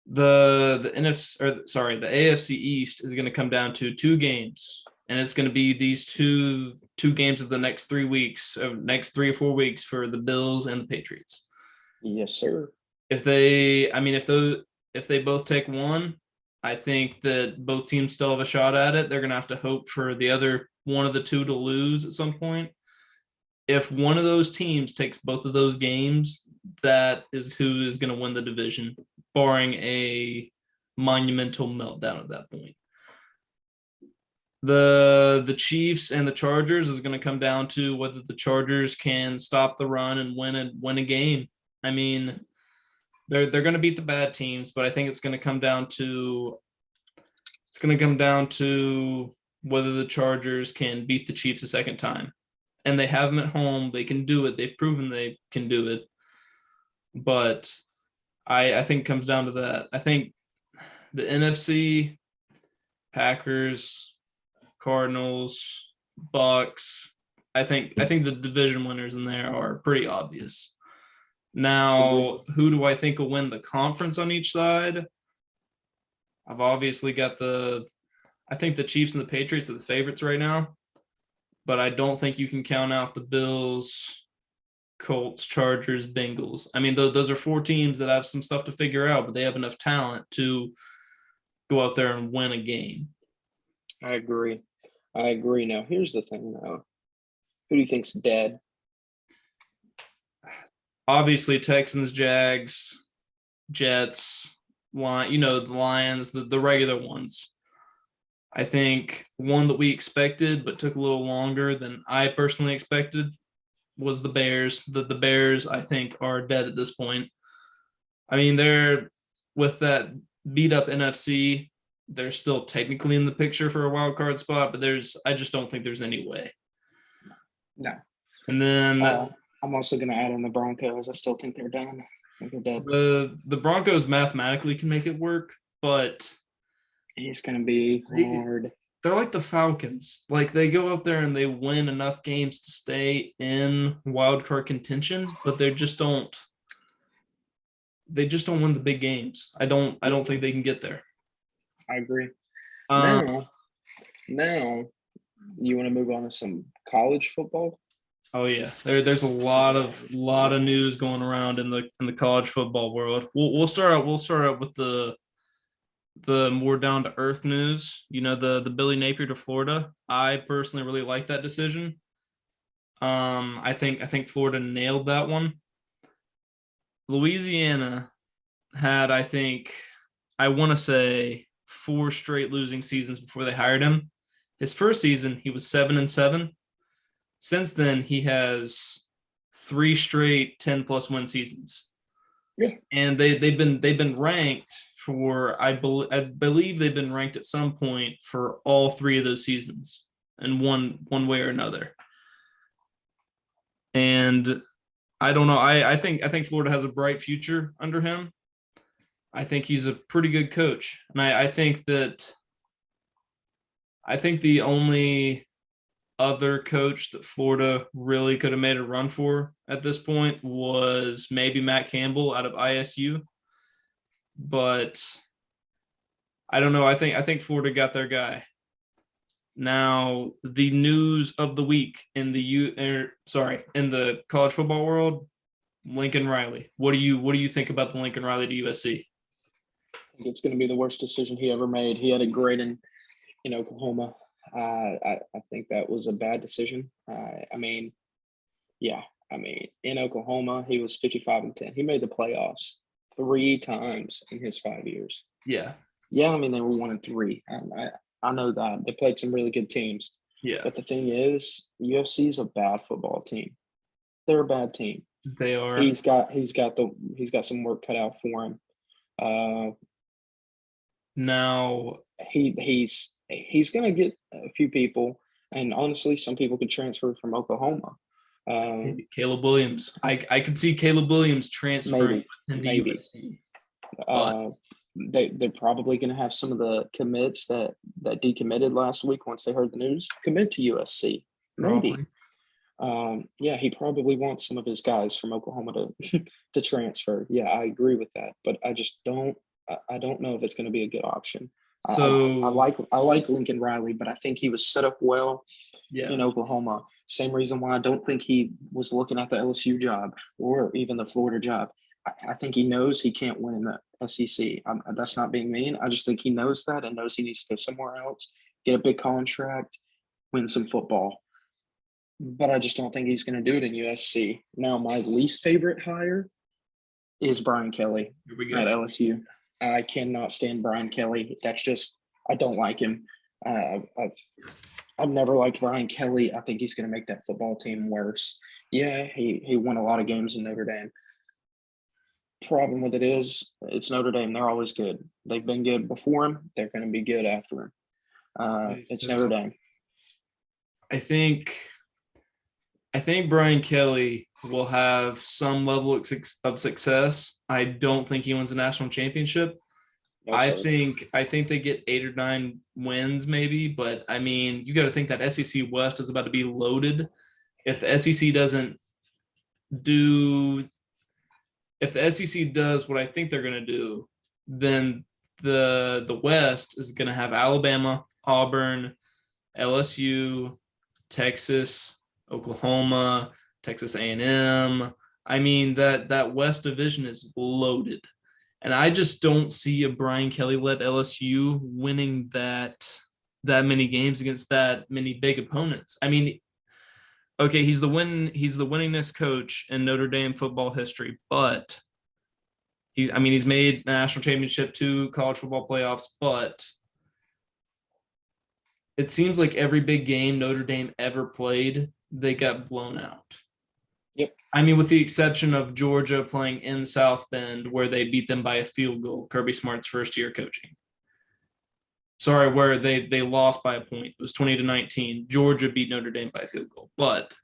the AFC East is going to come down to two games, and it's going to be these two games of the next 3 weeks, next 3 or 4 weeks for the Bills and the Patriots. Yes, sir. If they both take one, I think that both teams still have a shot at it. They're going to have to hope for the other one of the two to lose at some point. If one of those teams takes both of those games, that is who is going to win the division, barring a monumental meltdown at that point. The Chiefs and the Chargers is going to come down to whether the Chargers can stop the run and win a game. I mean, they're going to beat the bad teams, but I think it's going to come down to whether the Chargers can beat the Chiefs a second time. And they have them at home. They can do it. They've proven they can do it. But I think it comes down to that. I think the NFC, Packers, Cardinals, Bucks, I think the division winners in there are pretty obvious. Now, who do I think will win the conference on each side? I've obviously got I think the Chiefs and the Patriots are the favorites right now, but I don't think you can count out the Bills, Colts, Chargers, Bengals. I mean, those are 4 teams that have some stuff to figure out, but they have enough talent to go out there and win a game. I agree. Now, here's the thing, though. Who do you think's dead? Obviously, Texans, Jags, Jets, the Lions, the regular ones. I think one that we expected but took a little longer than I personally expected was the Bears. The Bears, I think, are dead at this point. I mean, they're with that beat up NFC, they're still technically in the picture for a wild card spot, but I just don't think there's any way. No. And then I'm also going to add in the Broncos. I still think they're done. I think they're dead. the Broncos mathematically can make it work, but It's going to be hard. They're like the Falcons. Like they go out there and they win enough games to stay in wild card contention, but they just don't win the big games. I don't think they can get there. I agree. Um, Now, you want to move on to some college football? oh yeah, there's a lot of news going around in the college football world. We'll start out with the more down to earth news. You know, the Billy Napier to Florida. I personally really like that decision. I think Florida nailed that one. Louisiana had, I want to say 4 straight losing seasons before they hired him. His first season, he was 7-7. Since then, he has 3 straight 10+ win seasons. Yeah. And they've been ranked for, I believe they've been ranked at some point for all 3 of those seasons in one way or another. And I don't know. I think Florida has a bright future under him. I think he's a pretty good coach. And I think the only other coach that Florida really could have made a run for at this point was maybe Matt Campbell out of ISU. But I don't know. I think Florida got their guy. Now, the news of the week in the college football world, Lincoln Riley. What do you think about the Lincoln Riley to USC? I think it's going to be the worst decision he ever made. He had a great in Oklahoma. I think that was a bad decision. In Oklahoma, he was 55-10. He made the playoffs 3 times in his 5 years. Yeah. Yeah, I mean, they were 1-3. I know that. They played some really good teams. Yeah. But the thing is, UFC is a bad football team. They're a bad team. They are. He's got some work cut out for him. Now he's going to get a few people, and honestly, some people could transfer from Oklahoma. Maybe Caleb Williams. I could see Caleb Williams transferring into USC. They're probably going to have some of the commits that decommitted last week once they heard the news commit to USC. Maybe. He probably wants some of his guys from Oklahoma to transfer. Yeah, I agree with that, but I just don't know if it's going to be a good option. So I like Lincoln Riley, but I think he was set up well in Oklahoma. Same reason why I don't think he was looking at the LSU job or even the Florida job. I think he knows he can't win in the SEC. That's not being mean. I just think he knows that and knows he needs to go somewhere else, get a big contract, win some football. But I just don't think he's going to do it in USC. Now, my least favorite hire is Brian Kelly at LSU. I cannot stand Brian Kelly. That's just – I don't like him. I've never liked Brian Kelly. I think he's going to make that football team worse. Yeah, he won a lot of games in Notre Dame. Problem with it is it's Notre Dame. They're always good. They've been good before him. They're going to be good after him. It's Notre Dame. I think Brian Kelly will have some level of success. I don't think he wins a national championship. I think they get 8 or 9 wins maybe, but I mean, you got to think that SEC West is about to be loaded. If the SEC does what I think they're going to do, then the West is going to have Alabama, Auburn, LSU, Texas, Oklahoma, Texas A&M. I mean, that West division is loaded. And I just don't see a Brian Kelly-led LSU winning that many games against that many big opponents. I mean, okay, he's the winningest coach in Notre Dame football history, but he's made national championship 2 college football playoffs, but it seems like every big game Notre Dame ever played, they got blown out. Yep. I mean, with the exception of Georgia playing in South Bend, where they beat them by a field goal, Kirby Smart's first year coaching. Sorry, where they lost by a point. It was 20-19. Georgia beat Notre Dame by a field goal. But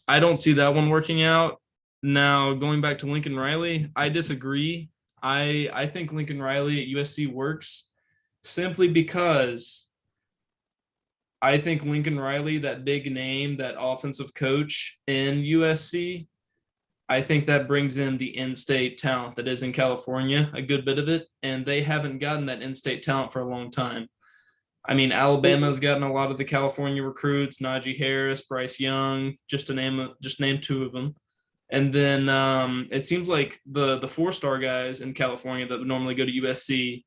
I don't see that one working out. Now, going back to Lincoln Riley, I disagree. I think Lincoln Riley at USC works simply because I think Lincoln Riley, that big name, that offensive coach in USC, I think that brings in the in-state talent that is in California, a good bit of it, and they haven't gotten that in-state talent for a long time. I mean, Alabama's gotten a lot of the California recruits, Najee Harris, Bryce Young, just name two of them. And then it seems like the four-star guys in California that would normally go to USC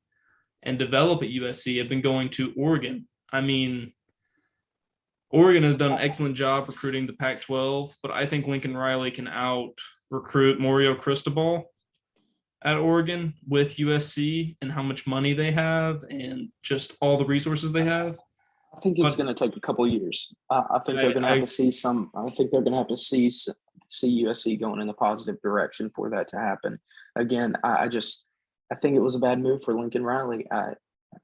and develop at USC have been going to Oregon. I mean, Oregon has done an excellent job recruiting the Pac-12, but I think Lincoln Riley can out-recruit Mario Cristobal at Oregon with USC and how much money they have and just all the resources they have. I think it's But- going to take a couple of years. I think they're going to have to see some. I think they're going to have to see USC going in a positive direction for that to happen. Again, I think it was a bad move for Lincoln Riley.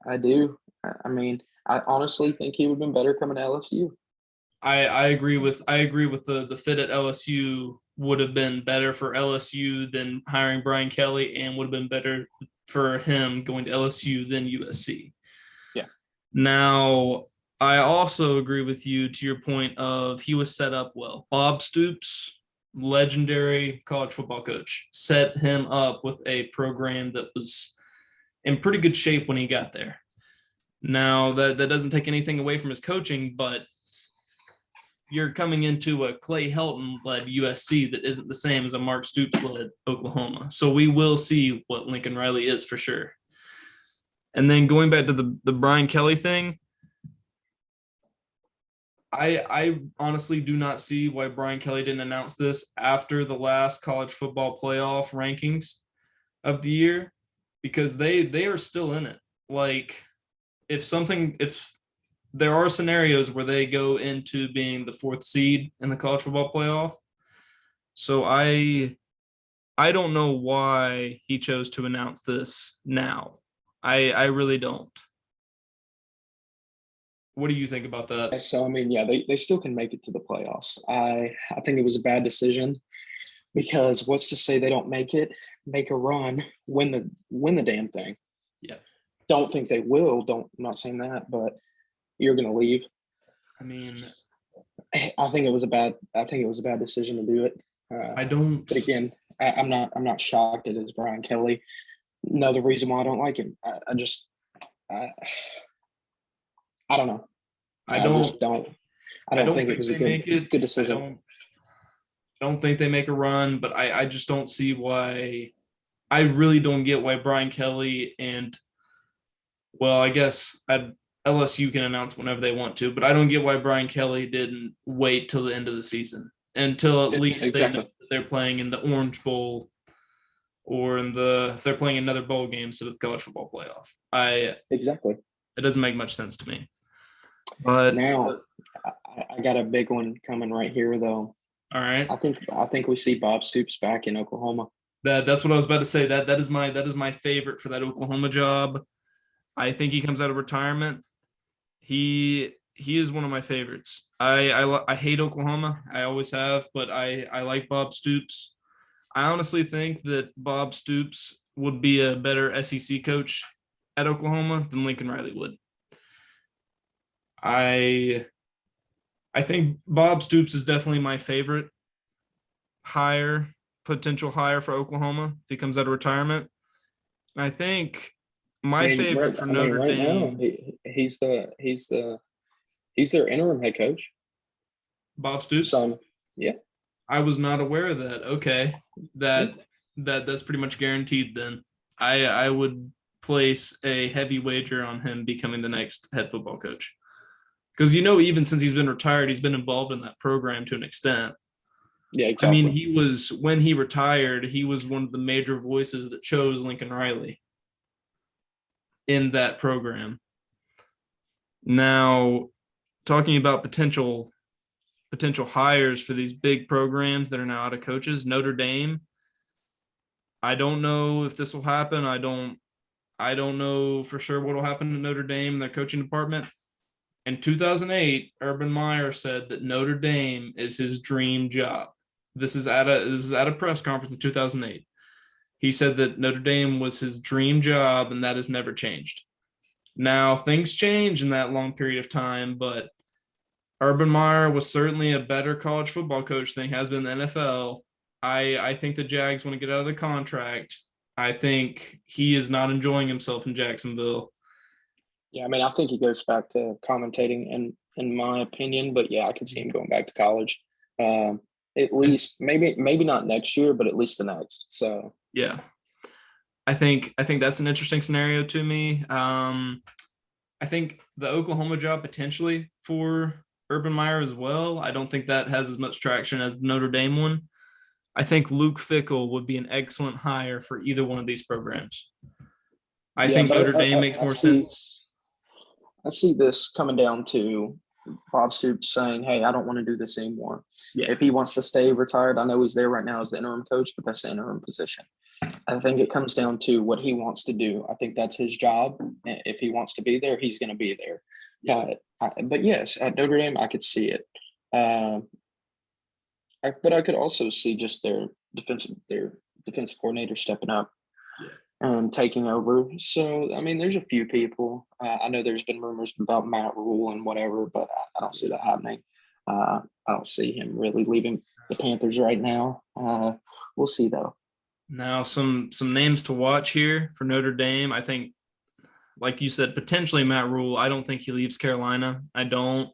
I do. I mean, I honestly think he would have been better coming to LSU. I agree with the fit at LSU would have been better for LSU than hiring Brian Kelly, and would have been better for him going to LSU than USC. Yeah. Now, I also agree with you to your point of he was set up well. Bob Stoops, legendary college football coach, set him up with a program that was in pretty good shape when he got there. Now, that doesn't take anything away from his coaching, but you're coming into a Clay Helton-led USC that isn't the same as a Mark Stoops-led Oklahoma. So we will see what Lincoln Riley is for sure. And then going back to the Brian Kelly thing, I honestly do not see why Brian Kelly didn't announce this after the last college football playoff rankings of the year, because they are still in it. Like, if there are scenarios where they go into being the fourth seed in the college football playoff. So I don't know why he chose to announce this now. I really don't. What do you think about that? So, I mean, yeah, they still can make it to the playoffs. I think it was a bad decision because what's to say they don't make a run, win the damn thing. Yeah. Don't think they will. I'm not saying that, but you're going to leave. I mean, I think it was a bad decision to do it. I don't. But again, I'm not shocked it is Brian Kelly. Another reason why I don't like him. I don't know. I don't think it was a good decision. I don't think they make a run, but I just don't see why. I really don't get why Brian Kelly and, well, I guess LSU can announce whenever they want to, but I don't get why Brian Kelly didn't wait till the end of the season until at least exactly. they're playing in the Orange Bowl or if they're playing another bowl game instead of the college football playoff. Exactly. It doesn't make much sense to me. But now I got a big one coming right here though. All right. I think we see Bob Stoops back in Oklahoma. That's what I was about to say. That is my favorite for that Oklahoma job. I think he comes out of retirement. He is one of my favorites. I hate Oklahoma. I always have, but I like Bob Stoops. I honestly think that Bob Stoops would be a better SEC coach at Oklahoma than Lincoln Riley would. I think Bob Stoops is definitely my favorite potential hire for Oklahoma if he comes out of retirement. And I think favorite for Notre Dame. Now, he's their interim head coach. Bob Stoops. So, yeah. I was not aware of that. Okay, that's pretty much guaranteed. Then I would place a heavy wager on him becoming the next head football coach, because even since he's been retired, he's been involved in that program to an extent. Yeah, exactly. I mean, when he retired, he was one of the major voices that chose Lincoln Riley in that program. Now, talking about potential hires for these big programs that are now out of coaches, Notre Dame. I don't know if this will happen. I don't know for sure what will happen to Notre Dame and their coaching department. In 2008, Urban Meyer said that Notre Dame is his dream job. This is at a press conference in 2008. He said that Notre Dame was his dream job, and that has never changed. Now things change in that long period of time, but Urban Meyer was certainly a better college football coach than he has been in the NFL. I think the Jags want to get out of the contract. I think he is not enjoying himself in Jacksonville. Yeah, I mean, I think he goes back to commentating, in my opinion. But yeah, I could see him going back to college. Um, at And least maybe not next year, but at least the next. So yeah, I think that's an interesting scenario to me. I think the Oklahoma job potentially for Urban Meyer as well. I don't think that has as much traction as the Notre Dame one. I think Luke Fickle would be an excellent hire for either one of these programs. I yeah, think but Notre Dame makes I more see sense. I see this coming down to Bob Stoops saying, "Hey, I don't want to do this anymore." Yeah. If he wants to stay retired, I know he's there right now as the interim coach, but that's the interim position. I think it comes down to what he wants to do. I think that's his job. If he wants to be there, he's going to be there. Yeah. But yes, at Notre Dame, I could see it. Uh, but I could also see just their defensive coordinator stepping up Yeah. and taking over. So I mean, there's a few people. I know there's been rumors about Matt Rule and whatever, but I don't see that happening. I don't see him really leaving the Panthers right now. We'll see though. Now some names to watch here for Notre Dame. I think, like you said, potentially Matt Rule. I don't think he leaves Carolina. I don't.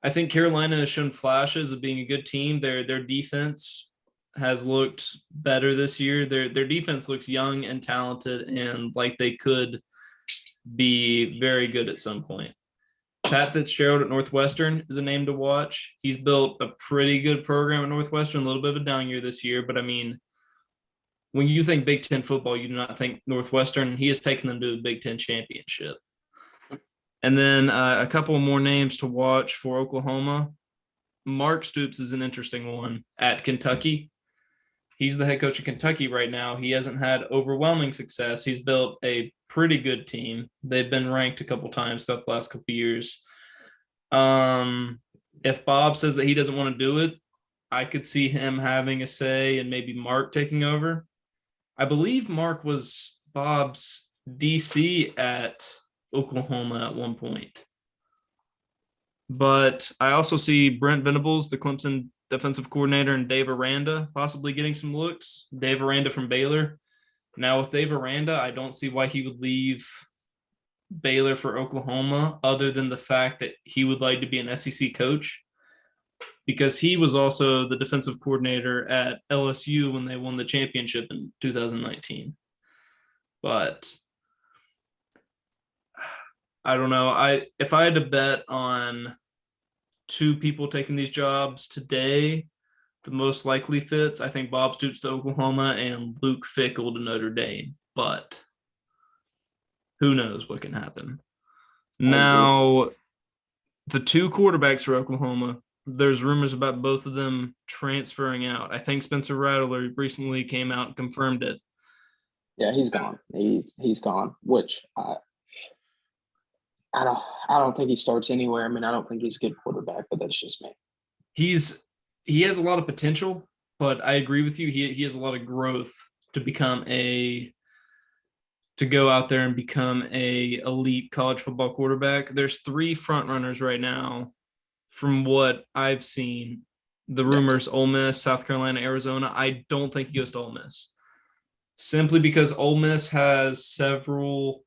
I think Carolina has shown flashes of being a good team. Their defense has looked better this year. Their defense looks young and talented and like they could be very good at some point. Pat Fitzgerald at Northwestern is a name to watch. He's built a pretty good program at Northwestern, a little bit of a down year this year, but I mean, when you think Big Ten football, you do not think Northwestern. He has taken them to a Big Ten championship. And then a couple more names to watch for Oklahoma. Mark Stoops is an interesting one at Kentucky. He's the head coach of Kentucky right now. He hasn't had overwhelming success. He's built a pretty good team. They've been ranked a couple times throughout the last couple years. If Bob says that he doesn't want to do it, I could see him having a say and maybe Mark taking over. I believe Mark was Bob's DC at Oklahoma at one point. But I also see Brent Venables, the Clemson defensive coordinator, and Dave Aranda possibly getting some looks. Dave Aranda from Baylor. Now, with Dave Aranda, I don't see why he would leave Baylor for Oklahoma, other than the fact that he would like to be an SEC coach, because he was also the defensive coordinator at LSU when they won the championship in 2019. But I don't know. If I had to bet on two people taking these jobs today, the most likely fits, I think Bob Stoops to Oklahoma and Luke Fickle to Notre Dame. But who knows what can happen. I agree. Now, the two quarterbacks for Oklahoma, there's rumors about both of them transferring out. I think Spencer Rattler recently came out and confirmed it. Yeah, he's gone. He's gone. Which I don't I don't think he starts anywhere. I mean, I don't think he's a good quarterback, but that's just me. He's he has a lot of potential, but I agree with you. He has a lot of growth to become a to go out there and become a elite college football quarterback. There's three front runners right now from what I've seen. The Yeah. rumors: Ole Miss, South Carolina, Arizona. I don't think he goes to Ole Miss, simply because Ole Miss has several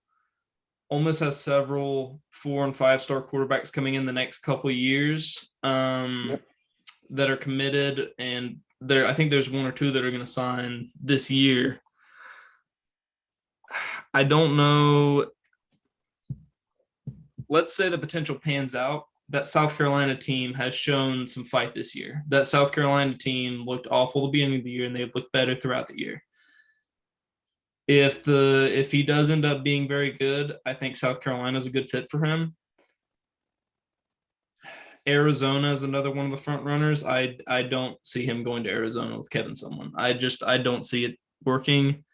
4 and 5 star quarterbacks coming in the next couple of years Yep. that are committed, and there I think there's 1 or 2 that are going to sign this year. I don't know. Let's say the potential pans out. That South Carolina team has shown some fight this year. That South Carolina team looked awful at the beginning of the year, and they've looked better throughout the year. If he does end up being very good, I think South Carolina is a good fit for him. Arizona is another one of the front runners. I don't see him going to Arizona with Kevin Sumlin. I don't see it working.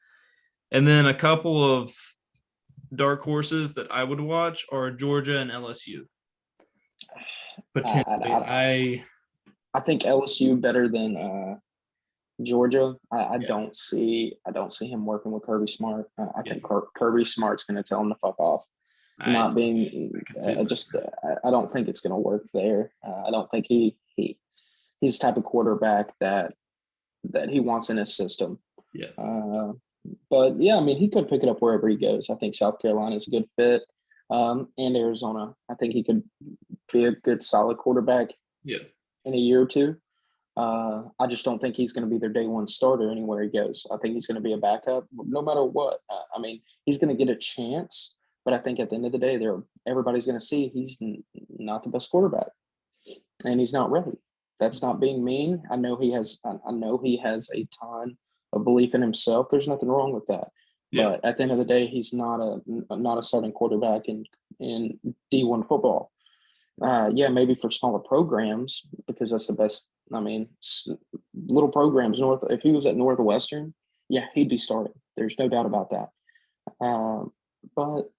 And then a couple of dark horses that I would watch are Georgia and LSU. Potentially, I think LSU better than Georgia. I Yeah. don't see him working with Kirby Smart. I Yeah. think Kirby Smart's going to tell him to fuck off. Not being can see that. I don't think it's going to work there. I don't think he's the type of quarterback that he wants in his system. Yeah. But yeah, I mean, he could pick it up wherever he goes. I think South Carolina is a good fit, and Arizona. I think he could be a good, solid quarterback. Yeah. In a year or two. I just don't think he's going to be their day one starter anywhere he goes. I think he's going to be a backup no matter what. I mean, he's going to get a chance, but I think at the end of the day, everybody's going to see he's not the best quarterback, and he's not ready. That's not being mean. I know he has a ton of belief in himself. There's nothing wrong with that. Yeah. But at the end of the day, he's not a starting quarterback in D1 football. Yeah, maybe for smaller programs because that's the best. I mean, little programs. If he was at Northwestern, yeah, he'd be starting. There's no doubt about that. But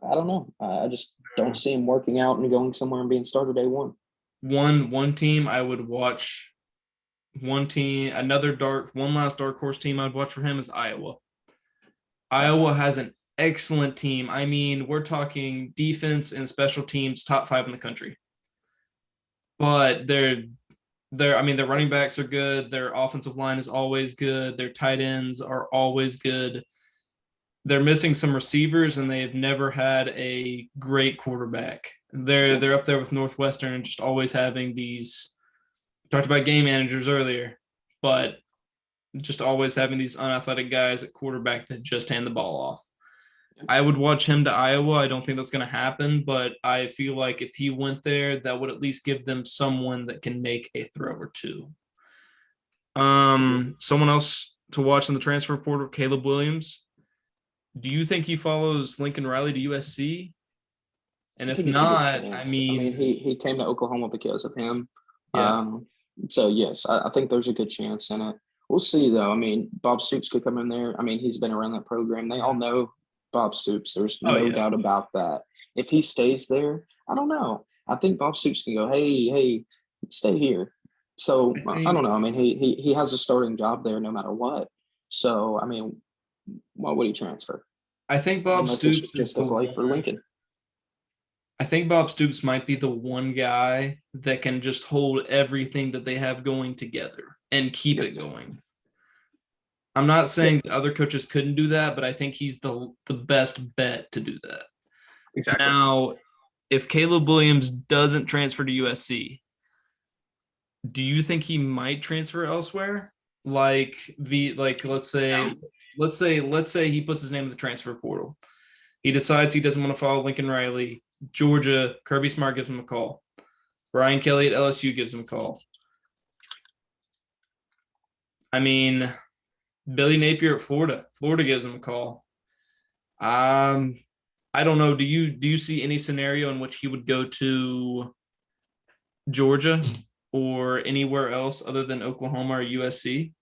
I don't know. I just don't see him working out and going somewhere and being starter day one. One team I would watch. One last dark horse team I'd watch for him is Iowa. Iowa has an excellent team. I mean, we're talking defense and special teams, top 5 in the country. But their running backs are good. Their offensive line is always good. Their tight ends are always good. They're missing some receivers, and they've never had a great quarterback. They're up there with Northwestern and just always having these. Talked about game managers earlier, but just always having these unathletic guys at quarterback that just hand the ball off. I would watch him to Iowa. I don't think that's going to happen, but I feel like if he went there, that would at least give them someone that can make a throw or two. Someone else to watch in the transfer portal, Caleb Williams. Do you think he follows Lincoln Riley to USC? And if not, I mean, he came to Oklahoma because of him. Yeah. So yes, I think there's a good chance in it. We'll see though. I mean, Bob Stoops could come in there. I mean, he's been around that program. They all know Bob Stoops. There's no doubt about that. If he stays there, I don't know. I think Bob Stoops can go, hey, stay here. So I don't know. I mean, he has a starting job there no matter what. So I mean, why would he transfer? I think Bob Stoops is just a play for Lincoln. I think Bob Stoops might be the one guy that can just hold everything that they have going together and keep it going. I'm not saying that other coaches couldn't do that, but I think he's the best bet to do that. Exactly. Now, if Caleb Williams doesn't transfer to USC, do you think he might transfer elsewhere? Let's say he puts his name in the transfer portal. He decides he doesn't want to follow Lincoln Riley. Georgia, Kirby Smart gives him a call. Brian Kelly at LSU gives him a call. I mean, Billy Napier at Florida gives him a call. I don't know. Do you see any scenario in which he would go to Georgia or anywhere else other than Oklahoma or USC?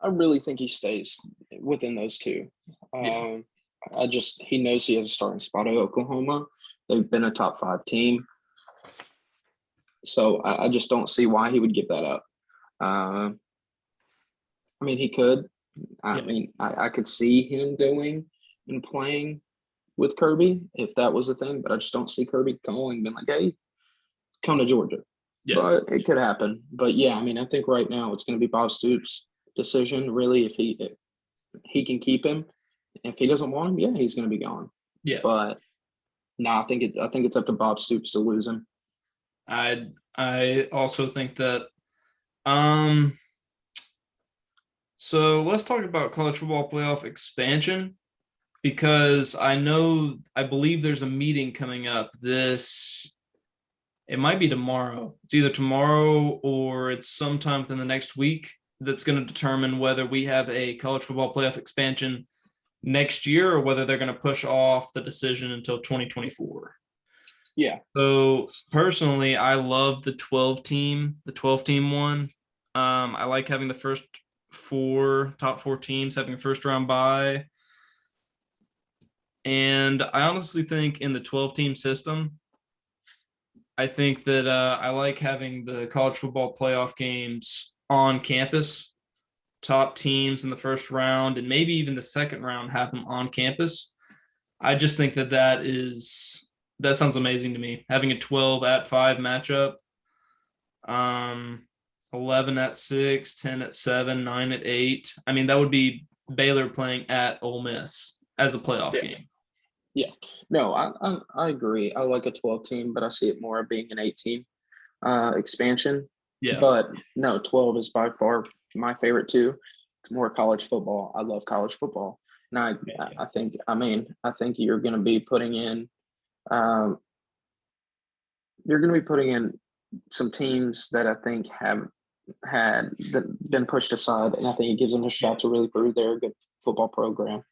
I really think he stays within those two. Yeah. He knows he has a starting spot at Oklahoma. They've been a top 5 team. So I just don't see why he would give that up. I mean, he could. I mean, I could see him going and playing with Kirby if that was a thing, but I just don't see Kirby calling, being like, hey, come to Georgia. Yeah. But it could happen. But yeah, I mean, I think right now it's going to be Bob Stoops' decision, really, if he can keep him. If he doesn't want him, yeah, he's going to be gone. Yeah. But no, I think it's up to Bob Stoops to lose him. I also think that. So let's talk about college football playoff expansion, because I believe there's a meeting coming up it might be tomorrow. It's either tomorrow or it's sometime within the next week that's going to determine whether we have a college football playoff expansion next year or whether they're going to push off the decision until 2024. Yeah. So personally, I love the 12 team one. I like having the first top four teams having a first round bye. And I honestly think in the 12 team system, I think that I like having the college football playoff games on campus, top teams in the first round, and maybe even the second round have them on campus. I just think that that sounds amazing to me. Having a 12 at 5 matchup, um, 11 at 6, 10 at 7, 9 at 8. I mean, that would be Baylor playing at Ole Miss as a playoff Yeah. game. Yeah. No, I agree. I like a 12 team, but I see it more being an 18 expansion. Yeah. But no, 12 is by far my favorite too. It's more college football. I love college football. And I think you're going to be putting in um, some teams that I think have been pushed aside, and I think it gives them a shot to really prove they're a good football program.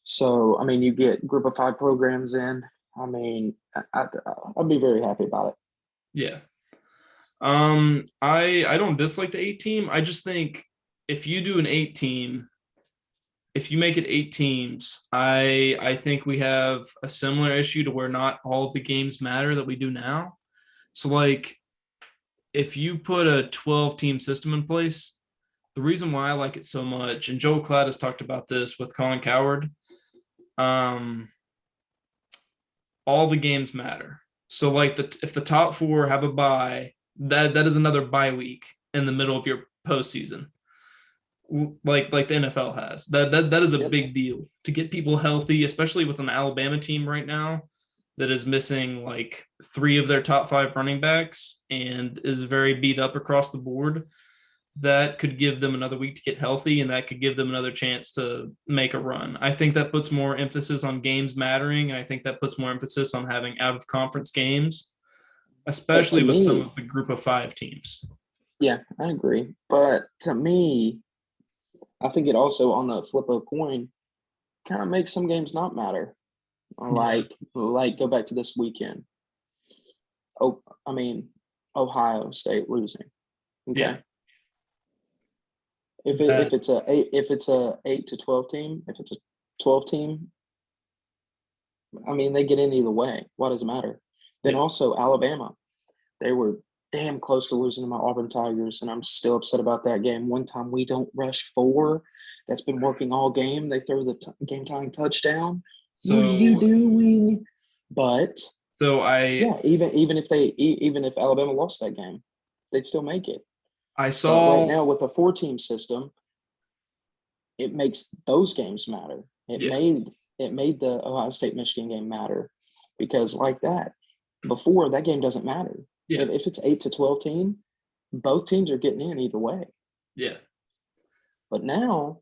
So, I mean, you get group of 5 programs in. I mean, I'd be very happy about it. Yeah. I don't dislike the 8 team. I just think if you do an 8 team, if you make it 8 teams, I think we have a similar issue to where not all of the games matter that we do now. So like if you put a 12 team system in place, the reason why I like it so much, and Joel Klatt has talked about this with Colin Coward, um, all the games matter. So like if the top four have a bye, that is another bye week in the middle of your postseason, like the NFL has. That is a Yep. big deal to get people healthy, especially with an Alabama team right now that is missing like 3 of their top 5 running backs and is very beat up across the board. That could give them another week to get healthy, and that could give them another chance to make a run. I think that puts more emphasis on games mattering, and I think that puts more emphasis on having out of conference games, But to especially with some me, of the group of 5 teams. yeah, I agree. But to me, I think it also, on the flip of a coin, kind of makes some games not matter. Like go back to this weekend. Oh, I mean, Ohio State losing. Okay. Yeah. If it's a 8 to 12 team, if it's a 12 team, I mean, they get in either way. Why does it matter? Then Yeah. also Alabama, they were damn close to losing to my Auburn Tigers, and I'm still upset about that game. One time we don't rush 4. That's been working all game. They throw the game tying touchdown. What are you So doing? But so I yeah, even if Alabama lost that game, they'd still make it. I But right saw now with the 4-team system, it makes those games matter. yeah. It made the Ohio State Michigan game matter, because like that, before, that game doesn't matter. Yeah. If it's 8 to 12 team, both teams are getting in either way. Yeah. But now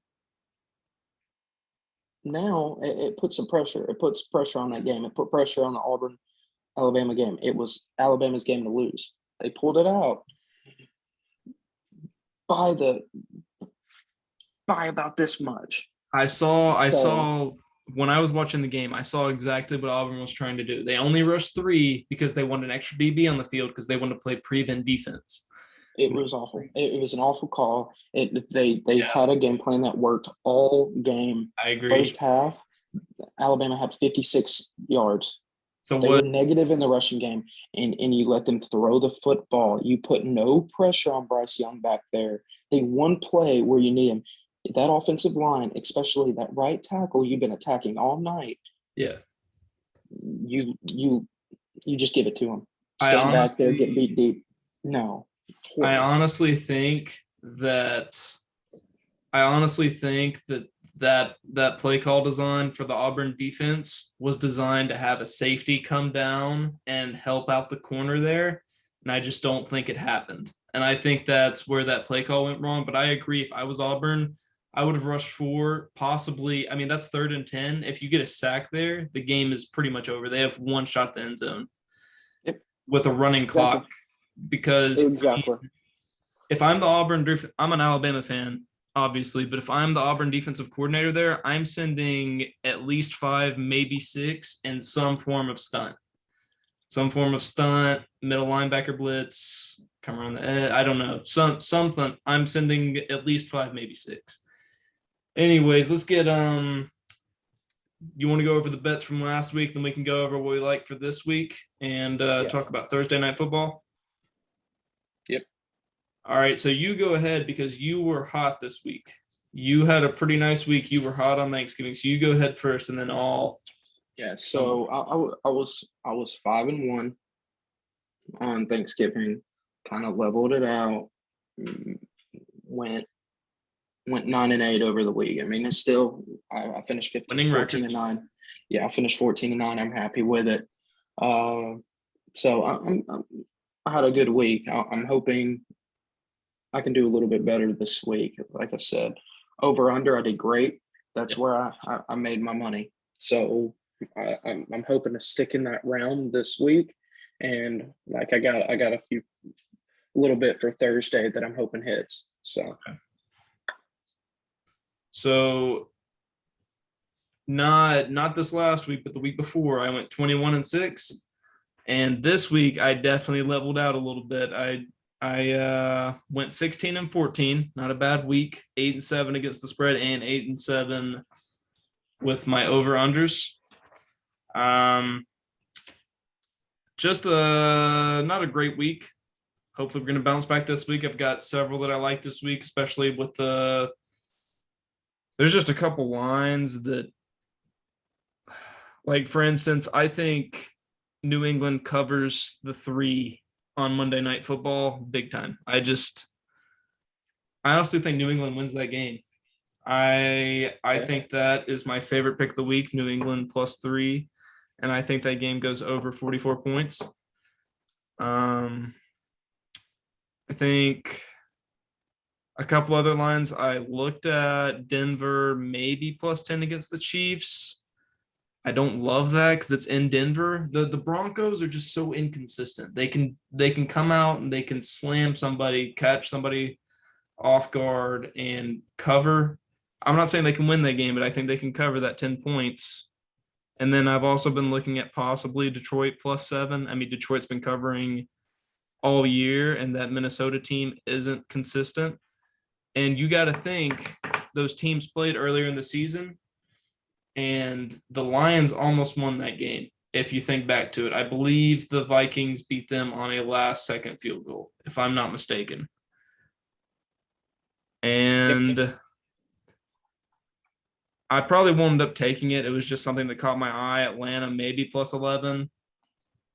it puts some pressure. It puts pressure on that game. It put pressure on the Auburn Alabama game. It was Alabama's game to lose. They pulled it out by about this much. I saw So when I was watching the game, I saw exactly what Auburn was trying to do. They only rushed 3 because they wanted an extra DB on the field because they wanted to play prevent defense. it was awful. It was an awful call. They Yeah. had a game plan that worked all game. I agree. First half, Alabama had 56 yards. So They what were negative in the rushing game, and you let them throw the football. You put no pressure on Bryce Young back there. They one play where you need him. That offensive line, especially that right tackle you've been attacking all night, yeah. you just give it to him. I Stand back there, get honestly beat deep. No. I Horrible. honestly think that that play call design for the Auburn defense was designed to have a safety come down and help out the corner there. And I just don't think it happened. And I think that's where that play call went wrong. But I agree. If I was Auburn, I would have rushed 4, possibly. I mean, that's 3rd and 10. If you get a sack there, the game is pretty much over. They have 1 shot at the end zone Yep. with a running Exactly. clock. Because Exactly. if I'm the I'm an Alabama fan, obviously, but if I'm the Auburn defensive coordinator there, I'm sending at least 5, maybe 6 in some form of stunt. some form of stunt, middle linebacker blitz, come around the edge. I don't know. Something. I'm sending at least 5, maybe 6. Anyways, let's get you want to go over the bets from last week, then we can go over what we like for this week and Yeah. talk about Thursday night football. Yep. All right, so you go ahead because you were hot this week. You had a pretty nice week. You were hot on Thanksgiving, so you go ahead first, and then I'll. Yeah. So I was 5-1 on Thanksgiving. Kind of leveled it out. Went 9-8 over the week. I mean, it's still I finished 14-9. Yeah, I finished 14-9. I'm happy with it. So I had a good week. I'm hoping I can do a little bit better this week. Like I said, over under I did great. That's where I made my money. So I'm hoping to stick in that realm this week. And like I got a little bit for Thursday that I'm hoping hits. So not this last week, but the week before, I went 21-6, and this week I definitely leveled out a little bit. I went 16-14, not a bad week. 8-7 against the spread, and 8-7 with my over unders. Just not a great week. Hopefully we're going to bounce back this week. I've got several that I like this week, especially with there's just a couple lines that, like, for instance, I think New England covers the 3 on Monday Night Football big time. I honestly think New England wins that game. I think that is my favorite pick of the week, New England +3, and I think that game goes over 44 points. I think a couple other lines I looked at: Denver maybe +10 against the Chiefs. I don't love that because it's in Denver. The Broncos are just so inconsistent. They can come out and they can slam somebody, catch somebody off guard, and cover. I'm not saying they can win that game, but I think they can cover that 10 points. And then I've also been looking at possibly Detroit +7. I mean, Detroit's been covering all year, and that Minnesota team isn't consistent. And you got to think those teams played earlier in the season, and the Lions almost won that game. If you think back to it, I believe the Vikings beat them on a last-second field goal, if I'm not mistaken. And I probably won't end up taking it. It was just something that caught my eye. Atlanta maybe +11.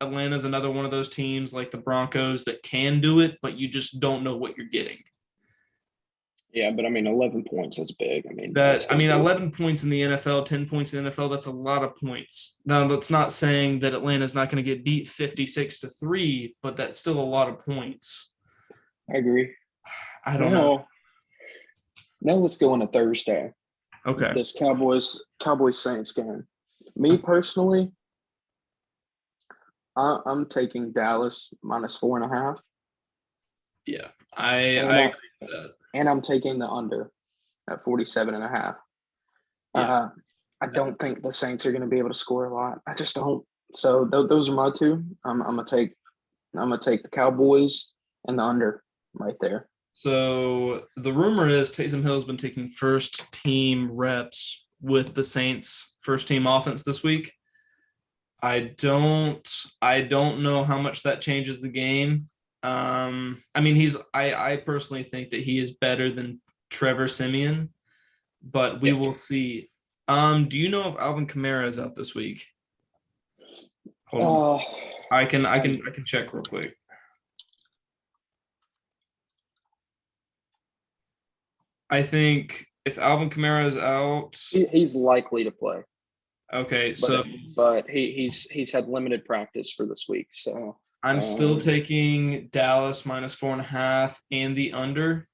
Atlanta's another one of those teams like the Broncos that can do it, but you just don't know what you're getting. Yeah, but I mean, 11 points, that's big. I mean, 11 points in the NFL, 10 points in the NFL, that's a lot of points. Now, that's not saying that Atlanta's not going to get beat 56-3, but that's still a lot of points. I agree. I don't know. Now let's go into Thursday. Okay. This Cowboys Saints game. Me personally, I'm taking Dallas -4.5. Yeah, I agree with that. And I'm taking the under at 47.5. Yeah. I don't think the Saints are going to be able to score a lot. I just don't. So those are my two. I'm gonna take the Cowboys and the under right there. So the rumor is Taysom Hill's been taking first team reps with the Saints first team offense this week. I don't know how much that changes the game. I mean, I personally think that he is better than Trevor Siemian, but we will see. Do you know if Alvin Kamara is out this week? Hold on. I can check real quick. I think if Alvin Kamara is out, he's likely to play. Okay, but he's had limited practice for this week, so I'm still taking Dallas -4.5 and the under.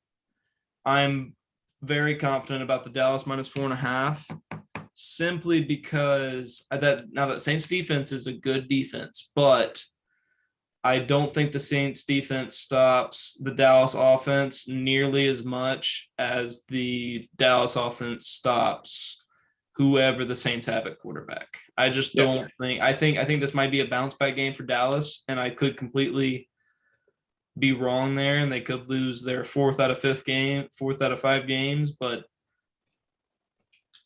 I'm very confident about the Dallas -4.5, simply because that Saints defense is a good defense, but I don't think the Saints defense stops the Dallas offense nearly as much as the Dallas offense stops whoever the Saints have at quarterback. I just Yeah. don't think. I think this might be a bounce back game for Dallas, and I could completely be wrong there, and they could lose their fourth out of five games. But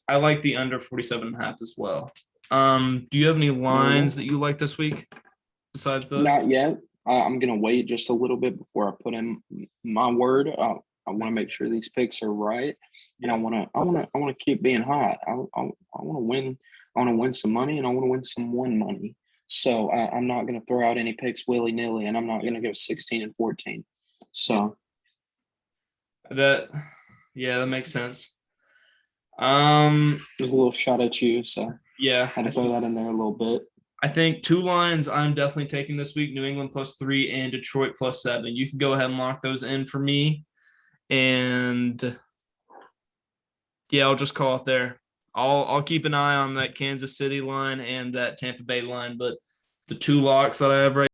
I like the under 47.5 as well. Do you have any lines that you like this week besides those? Not yet. I'm gonna wait just a little bit before I put in my word. I want to make sure these picks are right, and I want to keep being hot. I want to win. I want to win some money, and I want to win some money. So I'm not going to throw out any picks willy nilly, and I'm not going to go 16 and 14. So That makes sense. just a little shot at you. So Yeah, had to throw that in there a little bit. I think two lines I'm definitely taking this week: New England +3 and Detroit +7. You can go ahead and lock those in for me, and yeah, I'll just call it there. I'll keep an eye on that Kansas City line and that Tampa Bay line, but the two locks that I have right